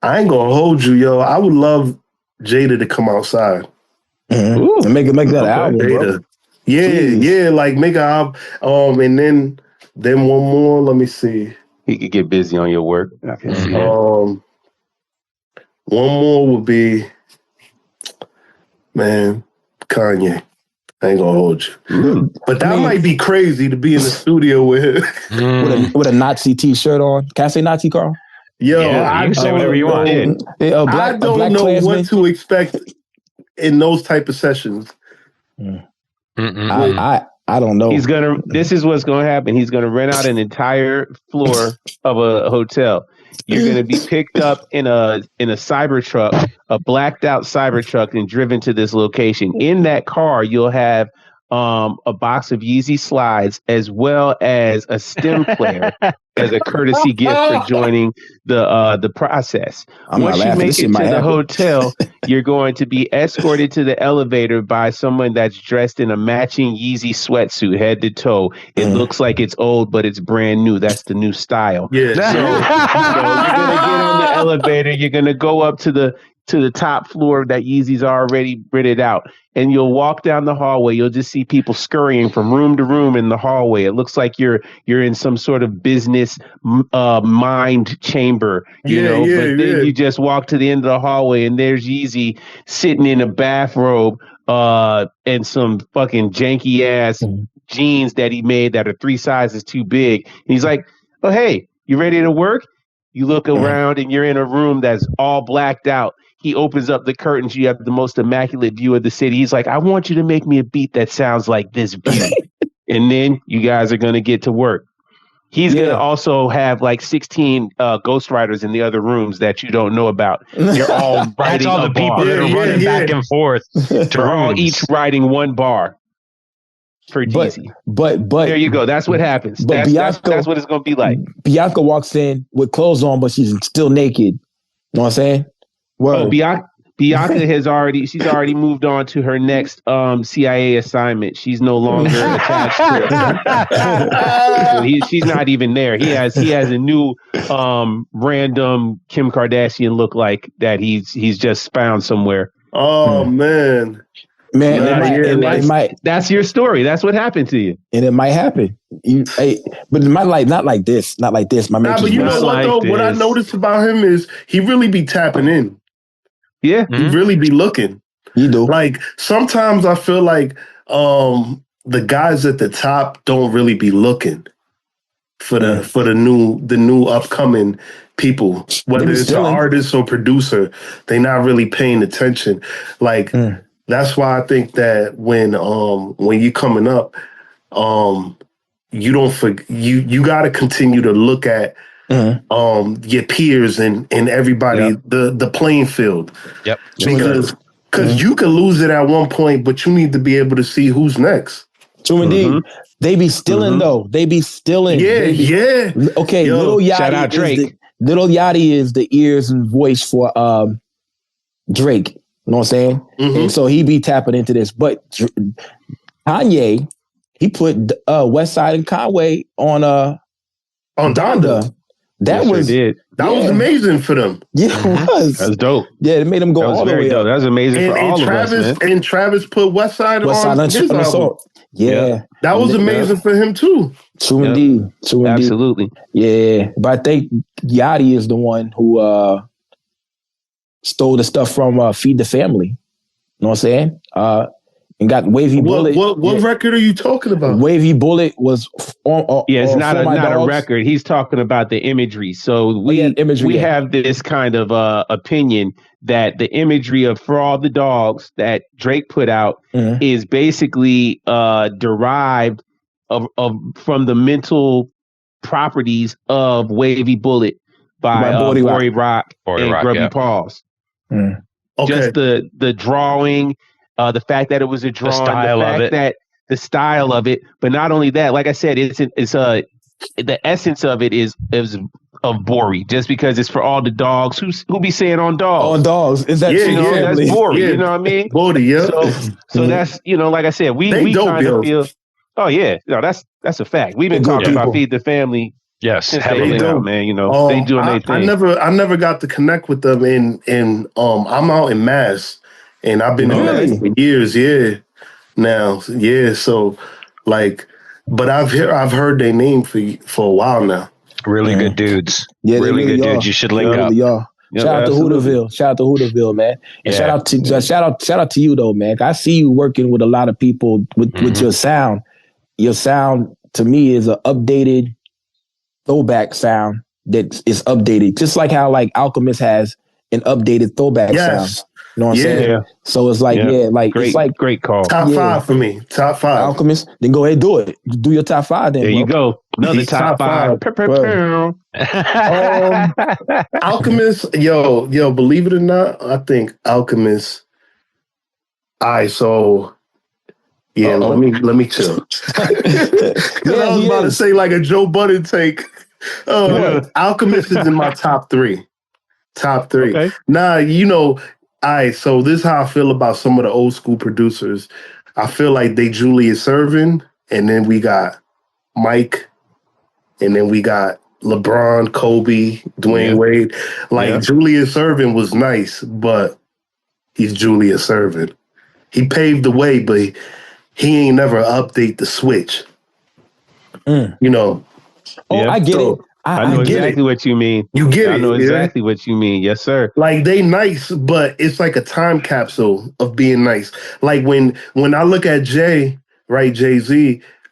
I ain't gonna hold you, yo. I would love Jada to come outside. And make that album, Jada. bro. Yeah, like make an album, and then one more. Let me see. He could get busy on your work. I can see that. One more would be, man, Kanye. I ain't gonna hold you, but that might be crazy to be in the studio with him with a Nazi T-shirt on. Can I say Nazi, Carl? Yo, you can say whatever you want. I don't know what to expect in those type of sessions. I don't know. This is what's gonna happen. He's gonna rent out an entire floor of a hotel. You're gonna be picked up in a cyber truck, a blacked out cyber truck, and driven to this location. In that car, you'll have a box of Yeezy slides as well as a stem player as a courtesy gift for joining the process. Once you make it to the hotel, you're going to be escorted to the elevator by someone that's dressed in a matching Yeezy sweatsuit, head to toe. It looks like it's old, but it's brand new. That's the new style. Yeah. So you're gonna get on the elevator. You're gonna go up to the top floor that Yeezy's already rented out. And you'll walk down the hallway. You'll just see people scurrying from room to room in the hallway. It looks like you're in some sort of business mind chamber, you know. But then you just walk to the end of the hallway, and there's Yeezy sitting in a bathrobe and some fucking janky ass jeans that he made that are 3 sizes too big. And he's like, "Oh, hey, you ready to work?" You look around, and you're in a room that's all blacked out. He opens up the curtains. You have the most immaculate view of the city. He's like, "I want you to make me a beat that sounds like this beat." And then you guys are going to get to work. He's going to also have like 16 ghostwriters in the other rooms that you don't know about. You're all writing That's all the people that are running back and forth to all each writing one bar for Jeezy. But there you go. That's what happens. But that's what it's going to be like. Bianca walks in with clothes on, but she's still naked. You know what I'm saying? Word. Oh, Bianca she's already moved on to her next CIA assignment. She's no longer attached to it. She's not even there. He has a new random Kim Kardashian lookalike that he's just found somewhere. Oh man. That's your story. That's what happened to you. And it might happen. But it might not like this. Not like this. But you know what though? What I noticed about him is he really be tapping in. Yeah. He really be looking. You do. Like sometimes I feel like the guys at the top don't really be looking for the new upcoming people, whether it's an artist or producer. They not really paying attention. Like that's why I think that when you coming up, you don't you got to continue to look at your peers and everybody, the playing field. Yep. Because you could lose it at one point, but you need to be able to see who's next. True indeed. They be stealing though. They be stealing. Yeah. Okay, Lil Yachty. Shout out Drake. Lil Yachty is the ears and voice for Drake. You know what I'm saying? And so he be tapping into this. But Kanye, he put Westside and Conway on Donda. That was amazing for them. Yeah, it was. That's dope. Yeah, it made them go all the way up. That was amazing for all Travis, of us, man. And Travis put Westside on his album. Yeah. That was amazing for him too. True indeed. Absolutely. Yeah. But I think Yachty is the one who stole the stuff from Feed the Family. You know what I'm saying? And got Wavy Bullet. What record are you talking about? Wavy Bullet was on. It's not a record. He's talking about the imagery. So we have this kind of opinion that the imagery of For All the Dogs that Drake put out is basically derived from the mental properties of Wavy Bullet by Bori Rock and Grubby Paws. Okay. Just the drawing. The fact that it was a drawing, the style of it, but not only that, like I said, the essence of it is of Bori, just because it's for all the dogs. Who be saying on dogs? On dogs, is that that's Bori? You know what I mean? Bori, yeah. So that's like I said, we kind of feel. Oh yeah, that's a fact. We've been talking about Feed the Family. Yes, since they went out, man. They doing their thing. I never got to connect with them, and I'm out in Mass. And I've been in that for years, now, so like, but I've heard their name for a while now. Really good dudes. Yeah, really good dudes. You should link up. Shout out to Hooterville, man. And shout out to you though, man. I see you working with a lot of people with your sound. Your sound to me is an updated throwback sound that is updated, just like how like Alchemist has an updated throwback sound. You know what I'm saying? Yeah. So it's like, like great, it's like great call. Top 5 for me. Top 5. Alchemist. Then go ahead and do it. Do your top 5 then, There bro. you go. Another top 5. Alchemist, yo, believe it or not, I think Alchemist. All right, so yeah, let me chill. Because I was about to say like a Joe Budden take. Alchemist is in my top 3. Top 3. Okay. Nah, all right, so this is how I feel about some of the old school producers. I feel like they Julius Erving, and then we got Mike, and then we got LeBron, Kobe, Dwayne Wade. Like Julius Erving was nice, but he's Julius Erving. He paved the way, but he ain't never update the switch. You know. Oh, I get it. I know exactly what you mean. You get it. I know exactly what you mean. Yes, sir. Like they nice, but it's like a time capsule of being nice. Like when I look at Jay-Z,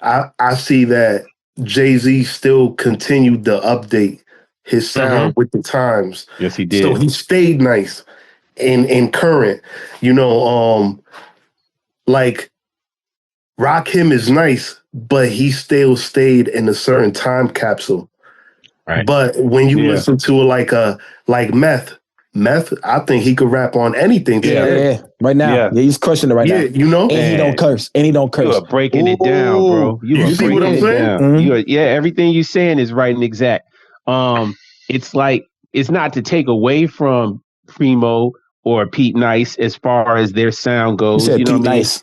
I see that Jay-Z still continued to update his sound with the times. Yes, he did. So he stayed nice and current. Like Rakim is nice, but he still stayed in a certain time capsule. Right. But when you listen to like Meth, I think he could rap on anything. Yeah. Right now. Yeah, he's crushing it right now. And he don't curse. You are breaking it down, bro. You see what I'm saying? Everything you're saying is right and exact. It's like, it's not to take away from Primo or Pete Nice as far as their sound goes. You said Pete Nice.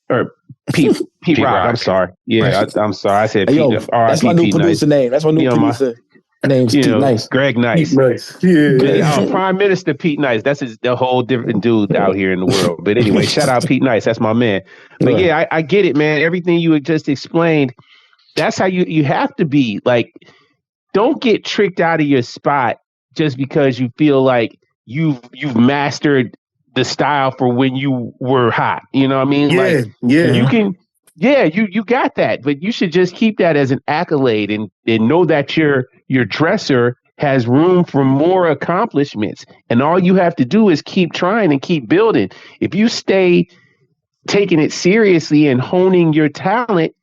Or Pete Rock. I'm sorry. Yeah, I'm sorry. I said Pete. That's my new producer name. That's my new producer. Name's Pete Nice. Greg Nice. Pete Nice. Yeah. Prime Minister Pete Nice. That's the whole different dude out here in the world. But anyway, shout out Pete Nice. That's my man. But I get it, man. Everything you had just explained, that's how you have to be. Like, don't get tricked out of your spot just because you feel like you've mastered the style for when you were hot. You know what I mean? You can. Yeah, you got that, but you should just keep that as an accolade and know that your dresser has room for more accomplishments. And all you have to do is keep trying and keep building. If you stay taking it seriously and honing your talent,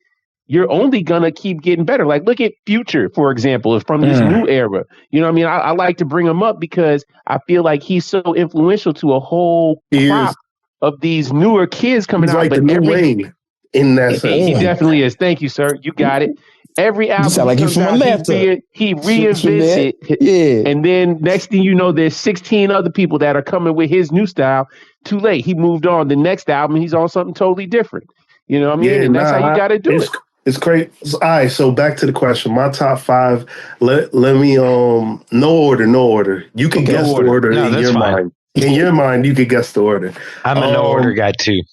you're only going to keep getting better. Like, look at Future, for example, from this new era. You know what I mean? I like to bring him up because I feel like he's so influential to a whole crop of these newer kids coming out. Like the new Wayne. In that sense. He definitely is. Thank you, sir. You got it. Every album sound like he's from Atlanta. He reinvents it. Yeah. And then next thing you know, there's 16 other people that are coming with his new style. Too late. He moved on. The next album, he's on something totally different. You know what I mean? And that's how you got to do it. It's great. All right, so back to the question. My top 5. Let me no order. You can guess the order in your mind. In your mind, you can guess the order. I'm a no order guy too.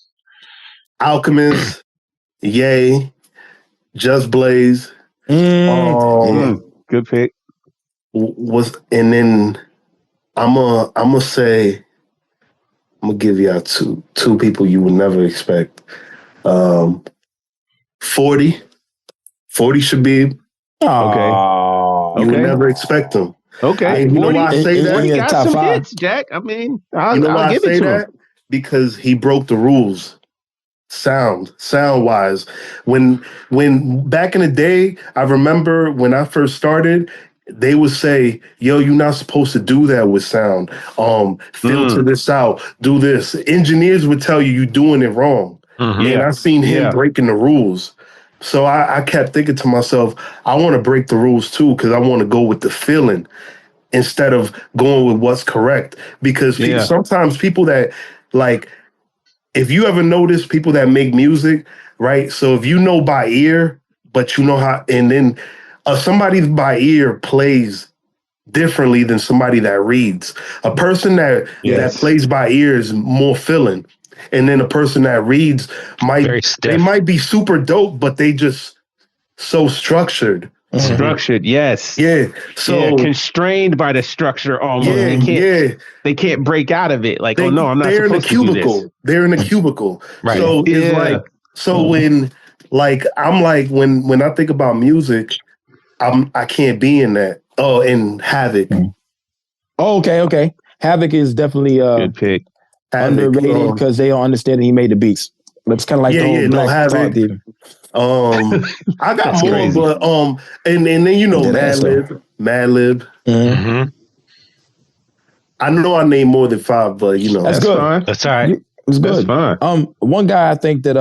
Alchemist, Just Blaze. Good pick. And then I'm gonna say, I'm gonna give y'all two people you would never expect. 40 Shabib. Okay. You would never expect him. Okay. You know why I say that? He got some hits, Jack. I mean, I'll give it to him. Because he broke the rules. Sound wise. When back in the day, I remember when I first started, they would say, yo, you're not supposed to do that with sound. Filter this out, do this. Engineers would tell you you're doing it wrong. And I seen him breaking the rules. So I kept thinking to myself, I want to break the rules too, because I want to go with the feeling instead of going with what's correct. Because sometimes people that, like, if you ever notice people that make music, right? So if you know by ear, but you know how, and then somebody by ear plays differently than somebody that reads. A person that plays by ear is more feeling. And then a person that reads they might be super dope, but they just so structured. Structured, yes. Yeah. So constrained by the structure almost. They can't break out of it. Like, I'm not supposed to do this. They're in a cubicle. Right. So it's like, when when I think about music, I can't be in that. Oh, and Havoc. Oh, okay. Havoc is definitely good pick. underrated because they don't understand that he made the beats. It's kind of like the whole Black Thought Demon. I got more, crazy. But and then Madlib. Mm-hmm. I know I named more than 5, but that's good. Fine. That's all right. It's good. That's fine. One guy I think that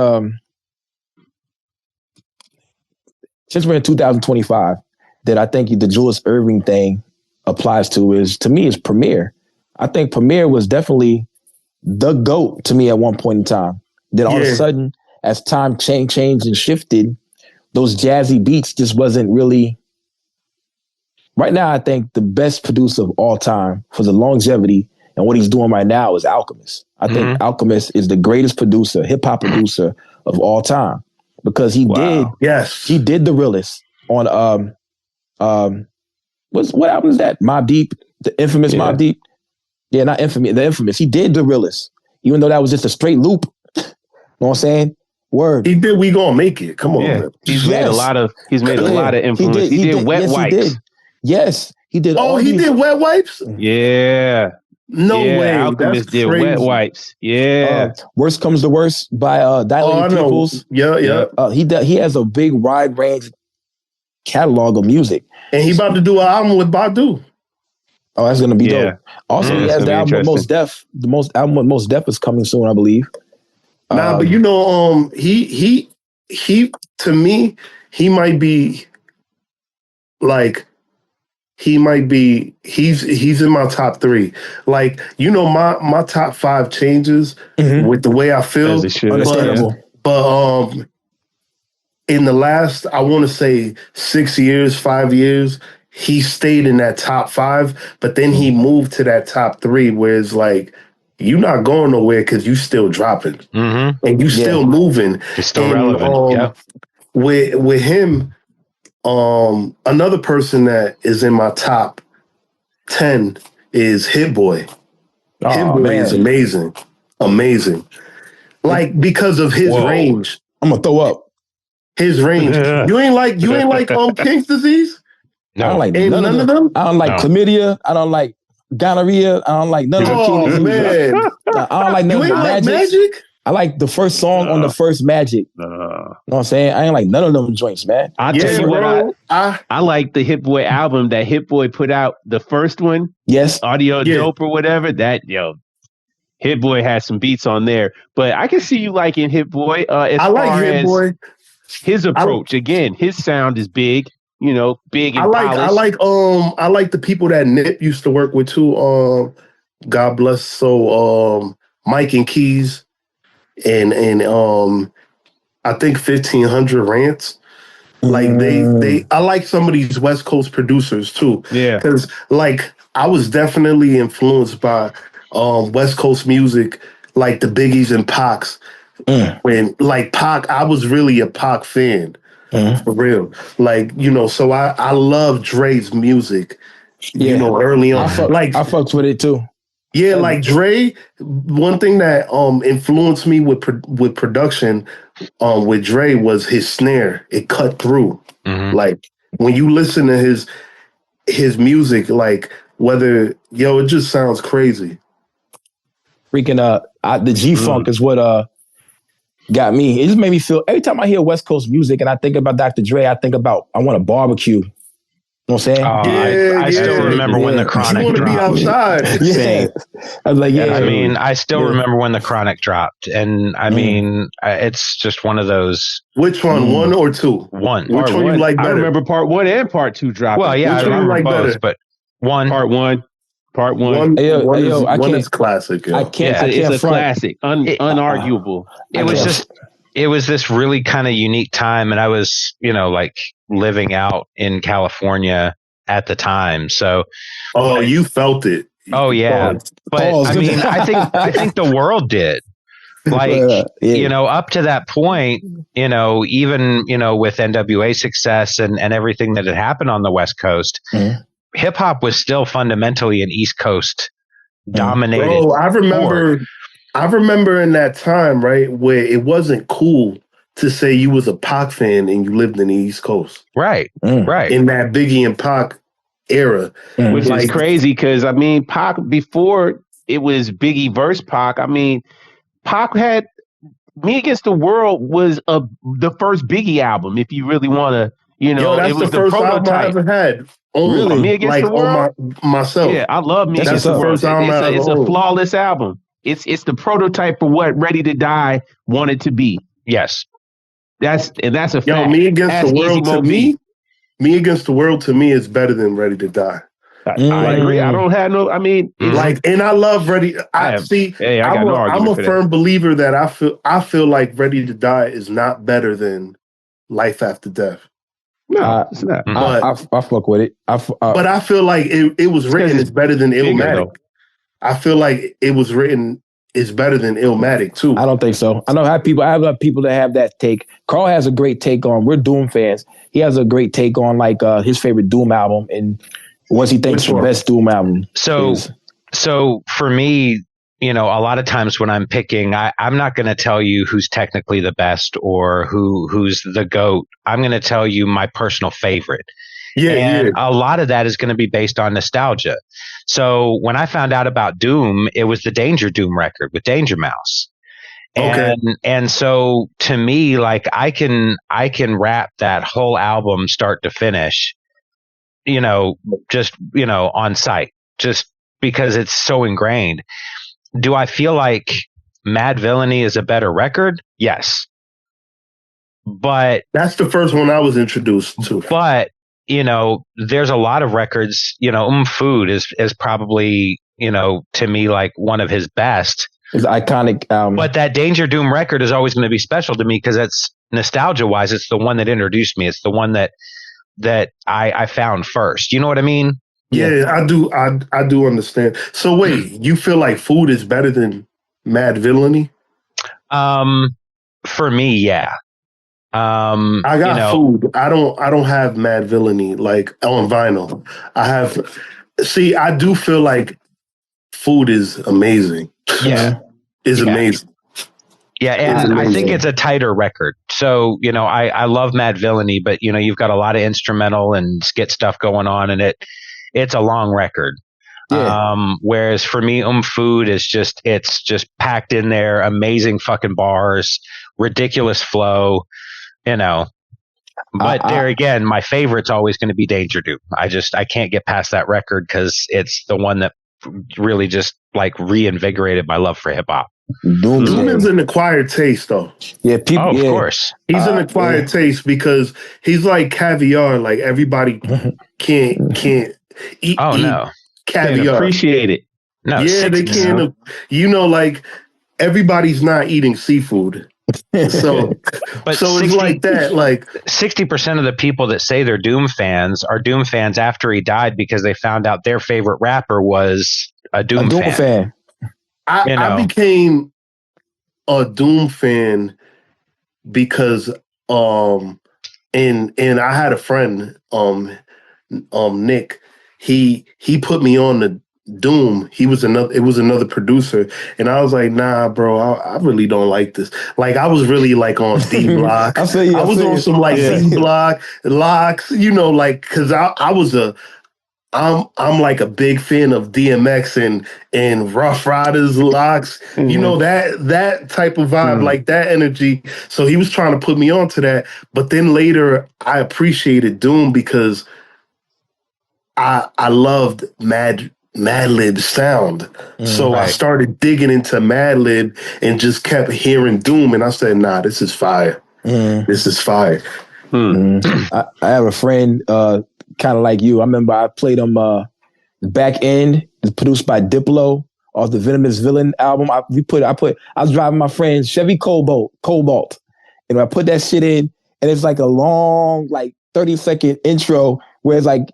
since we're in 2025, that I think the Julius Erving thing applies to me is Premier. I think Premier was definitely the GOAT to me at one point in time. Then all of a sudden, as time changed and shifted, those jazzy beats just wasn't really. Right now, I think the best producer of all time for the longevity and what he's doing right now is Alchemist. I think Alchemist is the greatest producer, hip hop producer of all time, because he did the realest on what album is that? Mobb Deep, the infamous Mobb Deep. Yeah, not infamous, the infamous. He did the realest, even though that was just a straight loop. You know what I'm saying? Word. He did We Gonna Make It. Come on. Yeah. He's made a lot of influence. He did Wet Wipes. Yes, he did. He did Wet Wipes? Yeah. No way. Alchemist did Wet Wipes. Yeah. Worst Comes to Worst by Dilated Peoples. Yeah. He has a big wide range catalog of music. And he about to do an album with Badu. Oh, that's gonna be dope. Also, he has the album with Mos Def. The album with Mos Def is coming soon, I believe. But he to me, he might be like. He's in my top 3. Like, my top 5 changes with the way I feel. Understandable. But in the last, I want to say 6 years, 5 years, he stayed in that top 5, but then he moved to that top 3 where it's like, you're not going nowhere because you still dropping. And you still moving. You're still relevant. With him, another person that is in my top 10 is Hit Boy. Hit Boy is amazing. Like, because of his range. I'm gonna throw up. His range. You ain't like King's Disease? No. I don't like none of them. I don't like chlamydia. I don't like gonorrhea. I don't like none of them. Oh man. I don't like none of the magic. I like the first song on the first Magic. You know what I'm saying? I ain't like none of them joints, man. I'll tell you what, I like the Hit Boy album that Hit Boy put out, the first one. Yes. Audio Dope or whatever. Hit Boy has some beats on there. But I can see you liking Hit Boy. I like Hit Boy. His approach, again, his sound is big, big and polished. I like the people that Nip used to work with too. God bless. So Mike and Keys. And I think 1500 Rants. Like I like some of these West Coast producers too. Yeah. Because like I was definitely influenced by West Coast music, like the Biggies and Pacs. When like Pac, I was really a Pac fan. For real. Like, so I love Dre's music. Early on. I fucked with it too. Yeah, like Dre, one thing that influenced me with production with Dre was his snare. It cut through. Like when you listen to his music, like it just sounds crazy. Freaking the G-Funk is what got me. It just made me feel, every time I hear West Coast music and I think about Dr. Dre, I think about I want a barbecue. You know what I'm saying? I still remember when the Chronic dropped. You want to be outside. I was like, I mean, I still remember when the Chronic dropped. And I mean, it's just one of those. Which one? 1 or 2? 1. Which one you like better? I remember part 1 and part 2 dropped. Well, yeah, I remember both, better? But 1. Part 1. One is classic. I can't. It's a classic, unarguable. It was this really kind of unique time, and I was, like living out in California at the time. So, you felt it. Oh yeah, but I mean, I think the world did. Like, up to that point, even with NWA success and everything that had happened on the West Coast, hip hop was still fundamentally an East Coast dominated. Bro, I remember in that time, right, where it wasn't cool to say you was a Pac fan and you lived in the East Coast. Right, right. In that Biggie and Pac era. Which is crazy because, I mean, Pac, before it was Biggie versus Pac. I mean, Pac had Me Against the World was the first Biggie album. If you really want to, that's it was the first prototype. album I ever had. Really? Me Against the World? On myself. Yeah, I love Me That's Against the the World. first album I ever It's a owned. flawless album. It's the prototype for what Ready to Die wanted to be. Yes. That's a Yo, fact. Me Against As the World Easy to Mo me, B. Me Against the World to me is better than Ready to Die. I agree. I don't have no. I mean, and I love Ready. I got no argument I'm a for firm that. believer that I feel like Ready to Die is not better than Life After Death. No, it's not. But I fuck with it. But I feel like it was written is better than Illmatic. I feel like it was written is better than Illmatic too. I don't think so. I have people that have that take. Carl has a great take on. We're Doom fans. He has a great take on like his favorite Doom album and what he thinks the best Doom album. So for me, a lot of times when I'm picking, I'm not going to tell you who's technically the best or who's the GOAT. I'm going to tell you my personal favorite. And a lot of that is going to be based on nostalgia. So when I found out about Doom, it was the Danger Doom record with Danger Mouse. And so to me, like I can rap that whole album start to finish, just, on site, just because it's so ingrained. Do I feel like Mad Villainy is a better record? Yes. But that's the first one I was introduced to. But there's a lot of records, Food is probably, to me, like one of his best. It's iconic. But that Danger Doom record is always going to be special to me because it's nostalgia wise. It's the one that introduced me. It's the one that I found first. You know what I mean? Yeah, I do. I do understand. So wait, you feel like Food is better than Mad Villainy? For me, yeah. I got Food. I don't have Mad Villainy like on vinyl. I do feel like Food is amazing. Yeah. Is amazing. Yeah, and I think it's a tighter record. So, I love Mad Villainy, but you've got a lot of instrumental and skit stuff going on, and it's a long record. Yeah. Whereas for me, Food is it's just packed in there, amazing fucking bars, ridiculous flow. But there again, my favorite's always going to be Danger Doom. I can't get past that record because it's the one that really just like reinvigorated my love for hip hop. Doom is an acquired taste, though. Yeah, people. Of course, he's an acquired taste because he's like caviar. Like everybody can't eat. Oh no, caviar. Can't appreciate it. No, yeah, they can't. Like everybody's not eating seafood. So it's like that. Like 60% of the people that say they're Doom fans are Doom fans after he died because they found out their favorite rapper was a Doom fan. I became a Doom fan because and I had a friend Nick. He put me on the Doom. It was another producer, and I was like, nah, bro, I really don't like this. Like, I was really like on D Block. I was on some like D Block locks, like because I'm like a big fan of DMX and Rough Riders locks. Mm-hmm. That type of vibe, like that energy. So he was trying to put me onto that, but then later I appreciated Doom because I loved Madlib sound. So I started digging into Madlib and just kept hearing Doom, and I said, nah, this is fire. This is fire. I have a friend kind of like you. I remember I played him Back End, produced by Diplo off the Venomous Villain album. I was driving my friend's Chevy Cobalt, and I put that shit in, and it's like a long, like 30-second intro where it's like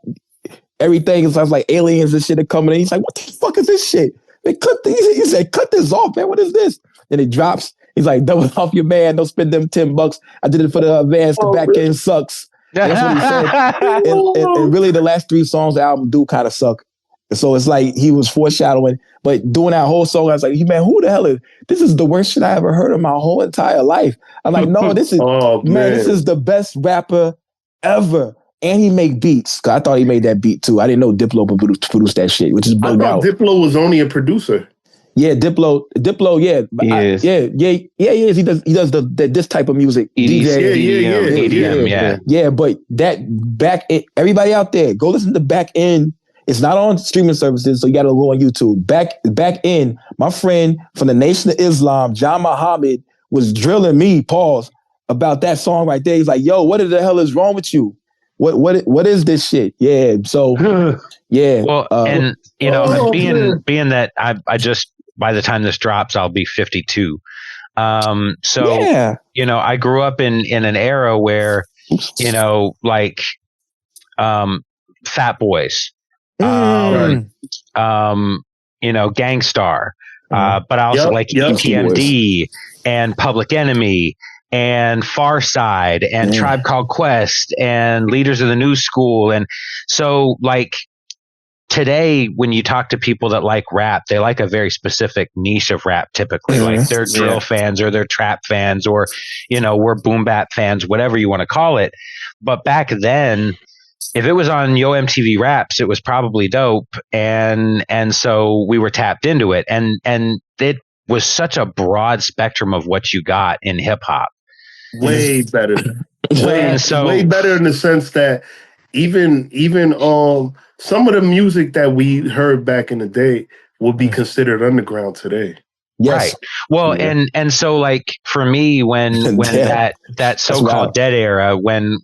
everything sounds like aliens and shit are coming in. He's like, what the fuck is this shit? He said, cut this off, man. What is this? Then it drops. He's like, double off your man. Don't spend them $10. I did it for the advance. The back end sucks. And that's what he said. And really, the last 3 songs of the album do kind of suck. So it's like he was foreshadowing. But doing that whole song, I was like, man, who the hell is this? Is the worst shit I ever heard in my whole entire life. I'm like, no, this is this is the best rapper ever. And he make beats. I thought he made that beat too. I didn't know Diplo produced that shit, which is bugged out. Diplo was only a producer. Yeah, Diplo, yeah, he is. He does this type of music. EDM. Yeah, but that everybody out there, go listen to Back End. It's not on streaming services, so you got to go on YouTube. Back End. My friend from the Nation of Islam, John Muhammad, was drilling me, pause, about that song right there. He's like, "Yo, what the hell is wrong with you? What is this shit?" Yeah, so yeah. Well, and you know, being that I just, by the time this drops, I'll be 52. So you know, I grew up in an era where, you know, like Fat Boys, you know, Gangstar, but I also like EPMD and Public Enemy and Far Side and Tribe Called Quest and Leaders of the New School. And so, like, today, when you talk to people that like rap, they like a very specific niche of rap typically. Like they're drill fans, or they're trap fans, or, you know, we're boom bap fans, whatever you want to call it. But back then, if it was on Yo MTV Raps, it was probably dope. And so we were tapped into it. And it was such a broad spectrum of what you got in hip hop. Way better. Way better in the sense that even some of the music that we heard back in the day would be considered underground today. Yes. Right. Well, and so, like, for me, when that so-called dead era, when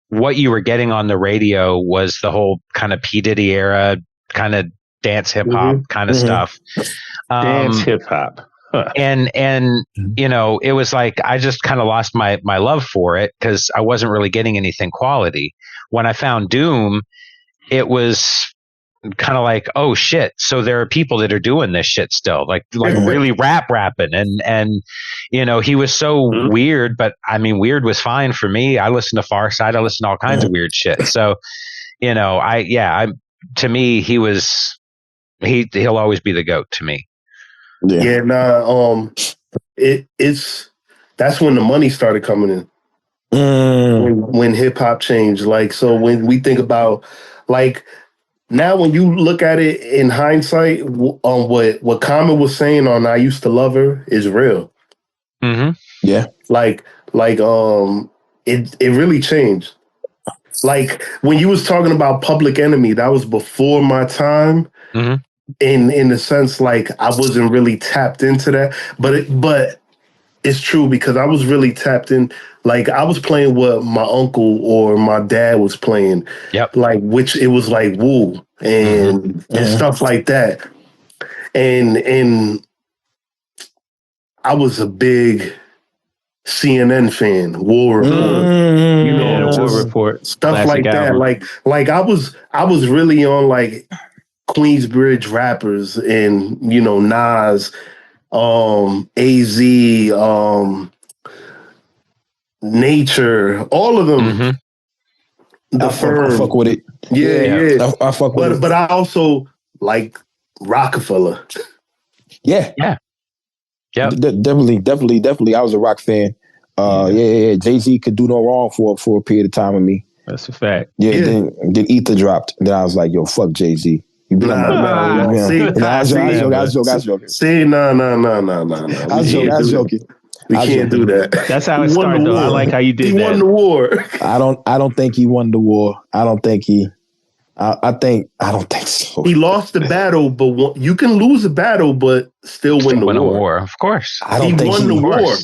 what you were getting on the radio was the whole kind of P. Diddy era, kind of dance hip hop kind of stuff. Dance hip hop. Huh. And you know, it was like I just kind of lost my love for it because I wasn't really getting anything quality. When I found Doom, it was kind of like, oh shit, so there are people that are doing this shit still, like really rapping, and you know, he was so weird, but I mean, weird was fine for me. I listened to Far Side, I listened to all kinds of weird shit. So, you know, to me, he'll always be the GOAT to me. It's that's when the money started coming in. When hip hop changed, like, so when we think about, like, now when you look at it in hindsight, what Common was saying on "I Used to Love Her" is real. Yeah, like it really changed. Like when you was talking about Public Enemy, that was before my time. In the sense, like, I wasn't really tapped into that, but it's true because I was really tapped in. Like, I was playing what my uncle or my dad was playing. Like, which it was like Woo and stuff like that. And I was a big CNN fan, War Report, you know, War Report, stuff like that. Like I was really on, like, Queensbridge rappers and, you know, Nas, AZ, Nature, all of them. The Firm. I fuck with it. Yeah. I fuck with it. But I also like Rockefeller. Yeah. Definitely. I was a rock fan. Jay-Z could do no wrong for a period of time with me. That's a fact. Then Ether dropped. Then I was like, yo, fuck Jay-Z. You be like, I was joking. See, no. I was joking. We can't do that. That's how it started, though. I like how you did that. He won the war. I don't think he won the war. I don't think so. He lost the battle, but you can lose a battle, but still win the war. Of course. He won the war.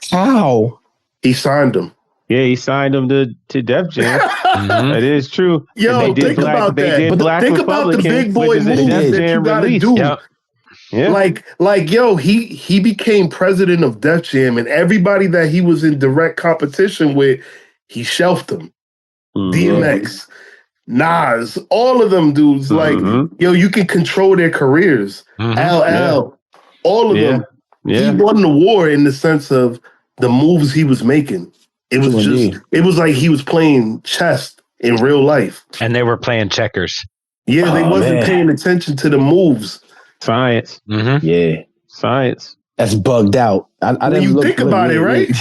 How? He signed him. Yeah, he signed him to Def Jam. That is true. Yo, think about that. But think about the big boy moves that you gotta do. Yeah. Like, yo, he became president of Def Jam, and everybody that he was in direct competition with, he shelved them. DMX, Nas, all of them dudes. Like, yo, you can control their careers. LL, all of them. He won the war in the sense of the moves he was making. It was like he was playing chess in real life. And they were playing checkers. Yeah, they wasn't paying attention to the moves. Science. Yeah. Science. That's bugged out. I didn't you think about it, right?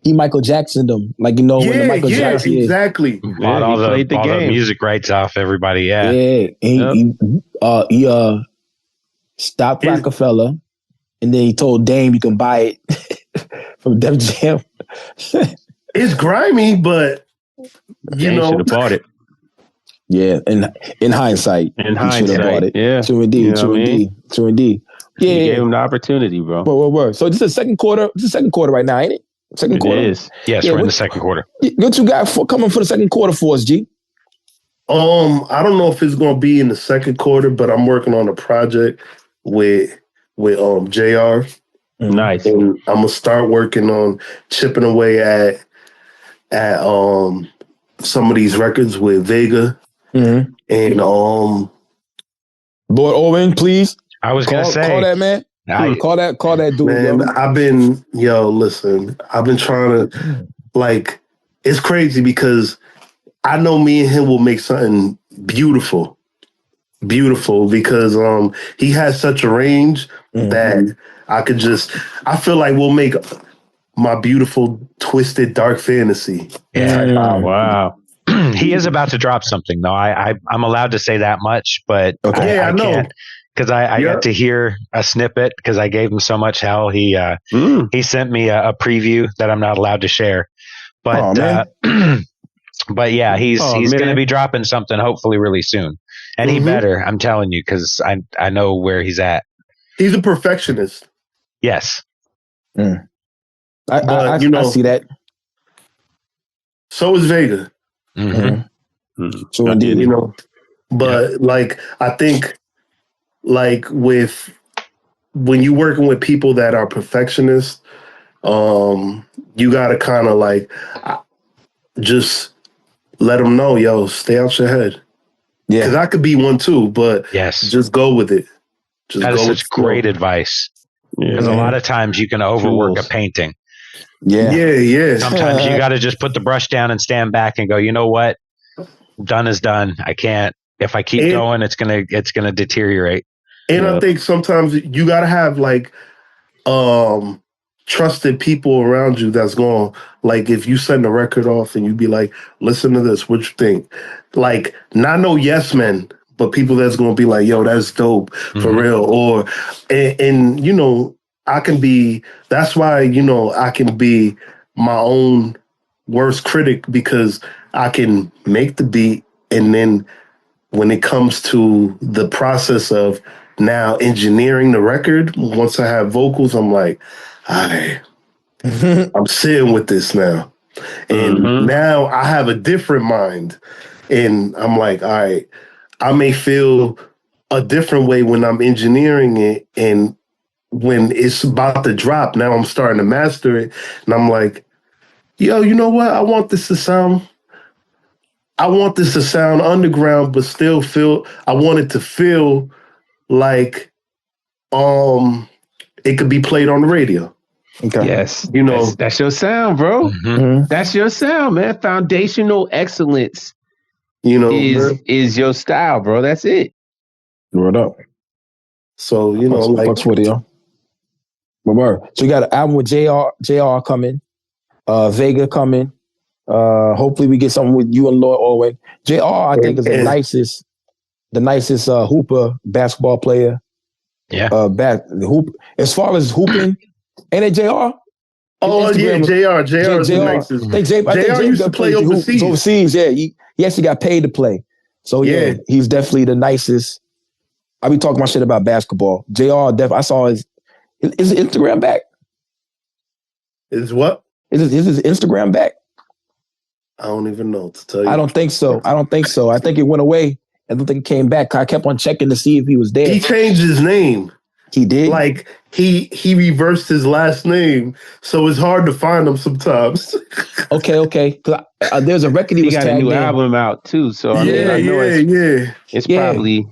He Michael Jackson them. Like, you know, when the Michael Jackson. Exactly. Bought all the music rights off everybody. He stopped Rockefeller, and then he told Dame you can buy it from Def Jam. It's grimy, but Dame should have bought it. Yeah, in hindsight, he should have bought it. Yeah, true indeed, true indeed. Yeah, he gave him the opportunity, bro. Word. So this is the second quarter. This is the second quarter right now, ain't it? Second quarter. It is. Yes, we're in the second quarter. What you got coming for the second quarter for us, G? I don't know if it's gonna be in the second quarter, but I'm working on a project with J.ARR. Nice. And I'm gonna start working on chipping away at some of these records with Vega and Lord Owen, please. I was gonna say, call that man. Call that dude. Man, I've been trying to, like, it's crazy because I know me and him will make something beautiful because he has such a range that I feel like we'll make my beautiful, twisted, dark fantasy. Yeah. Wow. He is about to drop something, though. I'm allowed to say that much, but I know. Can't. Because I got to hear a snippet because I gave him so much hell. He sent me a preview that I'm not allowed to share. But but yeah, he's going to be dropping something hopefully really soon. And he better, I'm telling you, because I know where he's at. He's a perfectionist. Yes. I see that. So is Vega. So indeed, but like I think, like when you're working with people that are perfectionists, you gotta kind of like just let them know, yo, stay out your head. Yeah, because I could be one too, but just go with it. That is such great advice. Because a lot of times you can overwork a painting. Yeah. Sometimes you got to just put the brush down and stand back and go, you know what? Done is done. I can't. If I keep going, it's gonna deteriorate. And I think sometimes you got to have like trusted people around you that's going, like, if you send a record off and you be like, listen to this, what you think? Like, not no yes men, but people that's going to be like, yo, that's dope for real. Or, and I can be, that's why, I can be my own worst critic because I can make the beat. And then when it comes to the process of now engineering the record, once I have vocals, I'm like, I'm sitting with this now. And now I have a different mind. And I'm like, all right, I may feel a different way when I'm engineering it. And when it's about to drop, now I'm starting to master it. And I'm like, yo, you know what? I want this to sound underground, but still I want it to feel like it could be played on the radio. Okay. Yes. That's your sound, bro. That's your sound, man. Foundational excellence is your style, bro. That's it. Word up. So, like fucks with it, yo. So you got an album with J.ARR coming, Vega coming. Hopefully we get something with you and Lord Owen. J.ARR, I think, is the nicest hooper basketball player. Yeah. As far as hooping, ain't it J.ARR? Oh yeah, J.ARR is the nicest. J.ARR used to play overseas. Overseas, yeah. He actually got paid to play. So yeah, he's definitely the nicest. I be talking my shit about basketball. J.ARR, I saw his Instagram back. Is what? Is his Instagram back? I don't even know to tell you. I don't think so. I think it went away. I don't think it came back. I kept on checking to see if he was there. He changed his name. He did? Like, he reversed his last name, so it's hard to find him sometimes. Okay. There's a record he got a new album out, too, so I know it's probably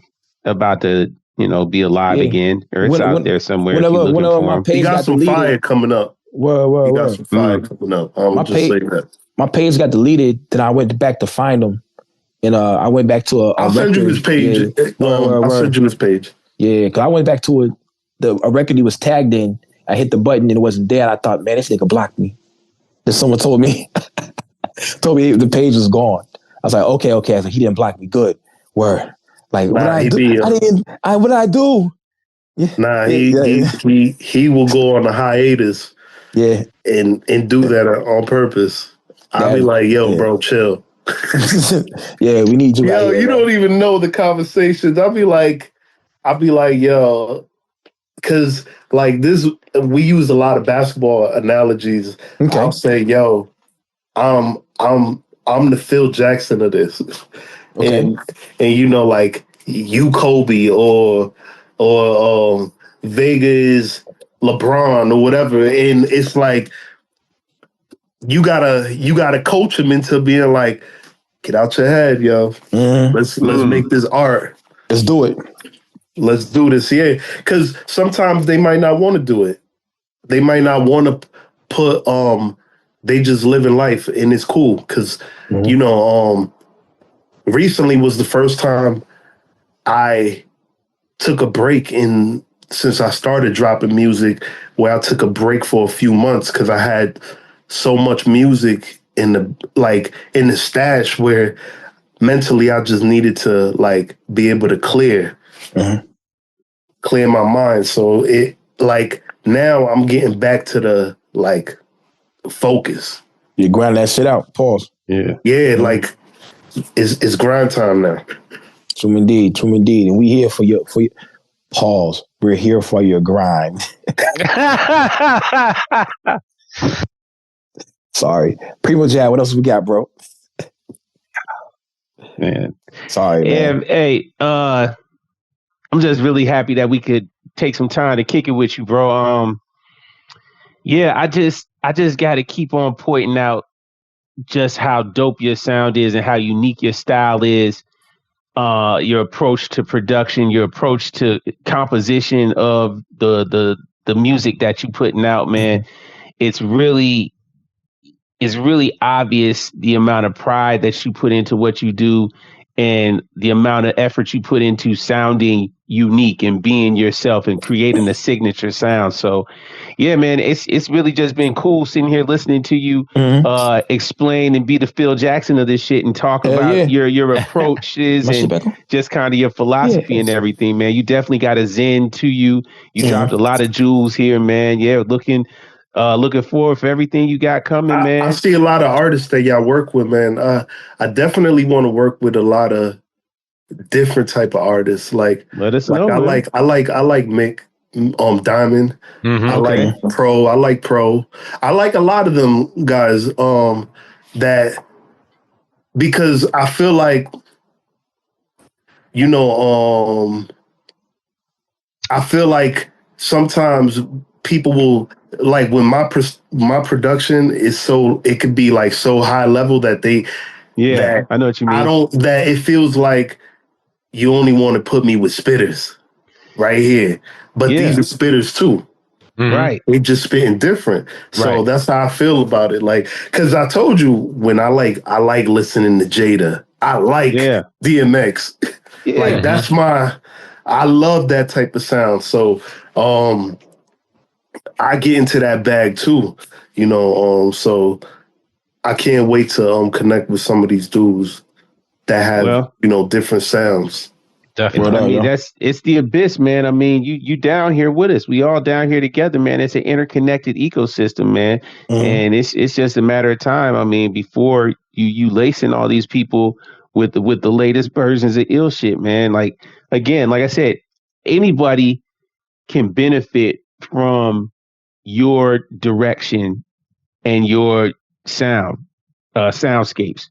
about to, be alive again, or it's out there somewhere. Whenever my page he got some deleted, fire coming up. Word. He got some fire coming up. I'm just saying that. My page got deleted, then I went back to find him. And I went back to I'll send you his page. I'll send you his page. Yeah, because I went back to a record he was tagged in. I hit the button and it wasn't there. And I thought, man, this nigga blocked me. Then someone told me the page was gone. I was like, okay. I was like, he didn't block me. Good. Word. Like, what did I do? What did I do? Nah, he will go on a hiatus. Yeah. And do that on purpose. I'll be like, yo, bro, chill. Yeah, we need you. Yo, here, you don't even know the conversations. I'll be like, yo, because like this, we use a lot of basketball analogies. Okay. I'll say, yo, I'm the Phil Jackson of this. Okay. And you know, like you Kobe or Vega is LeBron or whatever. And it's like you gotta coach him into being like, get out your head, yo. Mm-hmm. Let's make this art. Let's do it. Let's do this, yeah. Because sometimes they might not want to do it. They might not want to put they just living life and it's cool. Because you know, recently was the first time I took a break since I started dropping music, where I took a break for a few months because I had so much music in the stash where mentally I just needed to like be able to clear my mind. So it like now I'm getting back to the like focus. You grind that shit out. Pause. Yeah. Yeah, like it's grind time now. True indeed. And we here for your pause. We're here for your grind. Sorry. PrimoJAB, what else we got, bro? Man. Sorry, man. Hey, I'm just really happy that we could take some time to kick it with you, bro. Yeah, I just got to keep on pointing out just how dope your sound is and how unique your style is. Your approach to production, your approach to composition of the music that you're putting out, man. It's really obvious the amount of pride that you put into what you do and the amount of effort you put into sounding unique and being yourself and creating a signature sound. So yeah, man, it's really just been cool sitting here listening to you explain and be the Phil Jackson of this shit and talk about your approaches and just kind of your philosophy and everything, man. You definitely got a zen to you. You dropped a lot of jewels here, man. Yeah, looking forward for everything you got coming, man. I see a lot of artists that y'all work with, man. I definitely want to work with a lot of different type of artists. Like, let us know. I like Mick Diamond. I like Pro. I like a lot of them guys. That because I feel like I feel like sometimes people will like when my production is so it could be like so high level that I know what you mean. That it feels like you only want to put me with spitters right here, but these are spitters too. Right. They just spitting different. So that's how I feel about it. Like, cause I told you when I like listening to Jada. I like DMX. Yeah. Like that's I love that type of sound. So I get into that bag too, so I can't wait to connect with some of these dudes that have, different sounds. Definitely. I mean, it's the abyss, man. I mean, you down here with us. We all down here together, man. It's an interconnected ecosystem, man. And it's just a matter of time. I mean, before you lacing all these people with the latest versions of ill shit, man. Like, again, like I said, anybody can benefit from your direction and your soundscapes.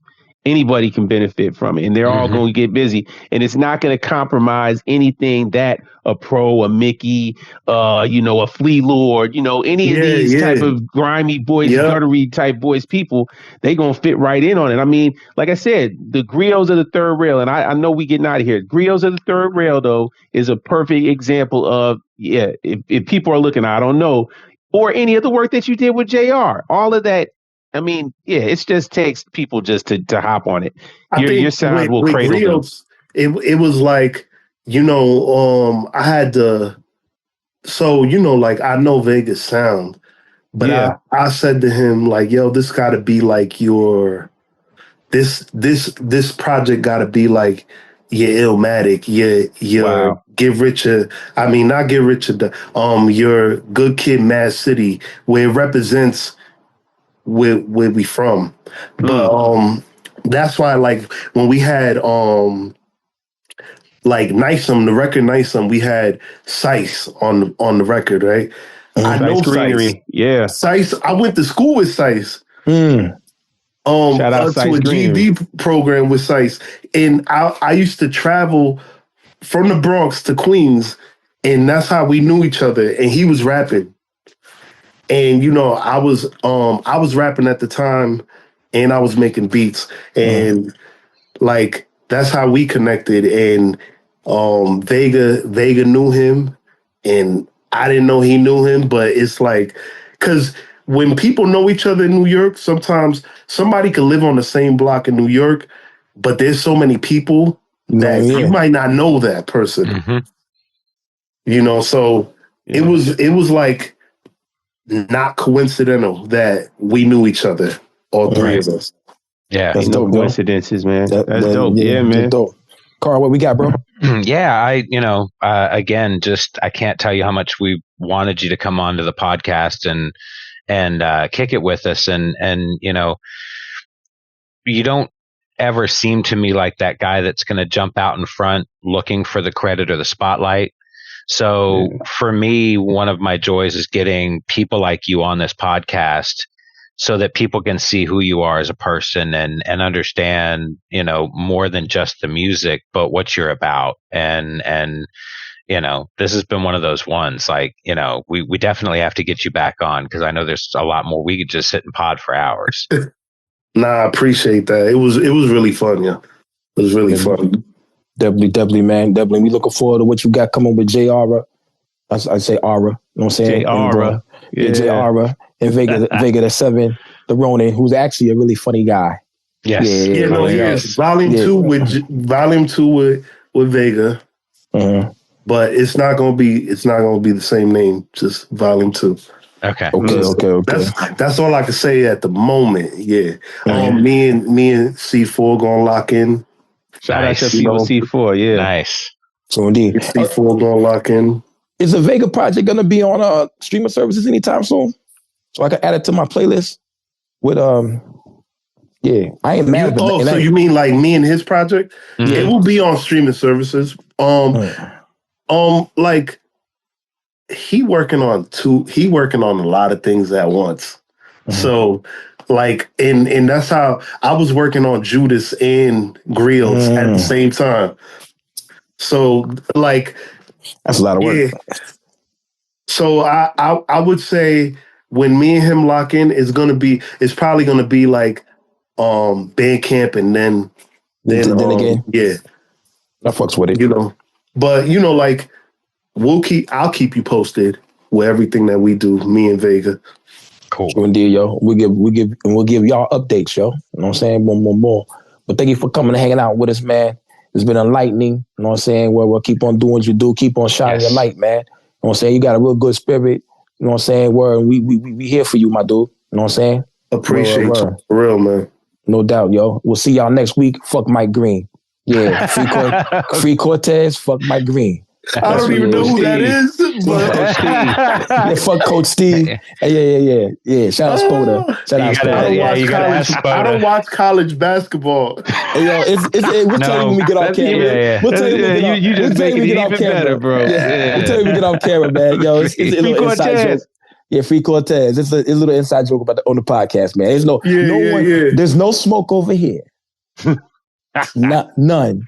Anybody can benefit from it, and they're all going to get busy, and it's not going to compromise anything that a Pro, a Mickey, a Flea Lord, any of these type of grimy boys, guttery type boys, people, they going to fit right in on it. I mean, like I said, the Griotes of the third rail, and I know we getting out of here. Griotes of the third rail, though, is a perfect example of, if people are looking, I don't know, or any of the work that you did with J.ARR, all of that. I mean, it just takes people just to hop on it. Your sound will cradle Griotes, them. It was like, I had to, so, like I know Vegas sound, but I said to him like, yo, this gotta be like this project gotta be like Illmatic, your Get Richer. I mean, not Get Richer. Your Good Kid, Mad City, where it represents where we from. But that's why, like, when we had like Nicem, the record Nicem, we had Sice on the record, right? I know Sice. Yeah. Sice, I went to school with Sice. Shout out to a GD program with Sice. And I used to travel from the Bronx to Queens, and that's how we knew each other. And he was rapping. And I was rapping at the time, and I was making beats. And like that's how we connected. And Vega knew him, and I didn't know he knew him, but it's like, because when people know each other in New York, sometimes somebody could live on the same block in New York, but there's so many people that you might not know that person. So it was like not coincidental that we knew each other, all three of us. Yeah, that's no coincidences, man. That's dope. Yeah, man. Dope. Carl, what we got, bro? Yeah, again, just I can't tell you how much we wanted you to come onto the podcast and kick it with us, and you don't ever seem to me like that guy that's going to jump out in front looking for the credit or the spotlight. So for me, one of my joys is getting people like you on this podcast so that people can see who you are as a person and understand, more than just the music, but what you're about. And this has been one of those ones, like, we definitely have to get you back on, because I know there's a lot more. We could just sit and pod for hours. Nah, I appreciate that. It was really fun, yeah. It was really fun. Definitely, man. Definitely. We looking forward to what you got coming with J.ARR. I say ARRA. You know what I'm saying? J.ARR. J.ARR. And Vega7 The Ronin, who's actually a really funny guy. Yes. Yes. Volume 2 with Vega. But it's not gonna be the same name, just Volume 2. Okay. That's all I can say at the moment. Yeah. Me and C4 gonna lock in. Shout out to people C4, yeah. Nice. So indeed. C4 gonna lock in. Is the Vega project gonna be on streaming services anytime soon? So I can add it to my playlist with I ain't mad at it. So you mean like me and his project? Mm-hmm. It will be on streaming services. Like he working on a lot of things at once. So like and that's how I was working on JUDAS and Griotes at the same time. So like that's a lot of work. Yeah. So I would say when me and him lock in, it's probably gonna be like Bandcamp, and then again. Yeah. I fucks with it. But like I'll keep you posted with everything that we do, me and Vega. Cool. Indeed, yo. We'll give y'all updates, yo. You know what I'm saying? More. But thank you for coming and hanging out with us, man. It's been enlightening. You know what I'm saying? We'll keep on doing what you do. Keep on shining your light, man. You know what I'm saying? You got a real good spirit. You know what I'm saying? We here for you, my dude. You know what I'm saying? Appreciate you. For real, man. No doubt, yo. We'll see y'all next week. Fuck Mike Green. Yeah. Free Cortez. Fuck Mike Green. I don't even know who that is. Yeah, fuck Coach Steve. Yeah. Shout out Spoda. I don't watch college basketball. Hey, yo, we'll tell you when we get off camera. We'll tell you when we get off camera, better, bro. Yeah. We'll tell you when we get off camera, man. Yo, it's a little inside joke. Yeah, Free Cortez. It's a little inside joke on the podcast, man. There's There's no smoke over here. None.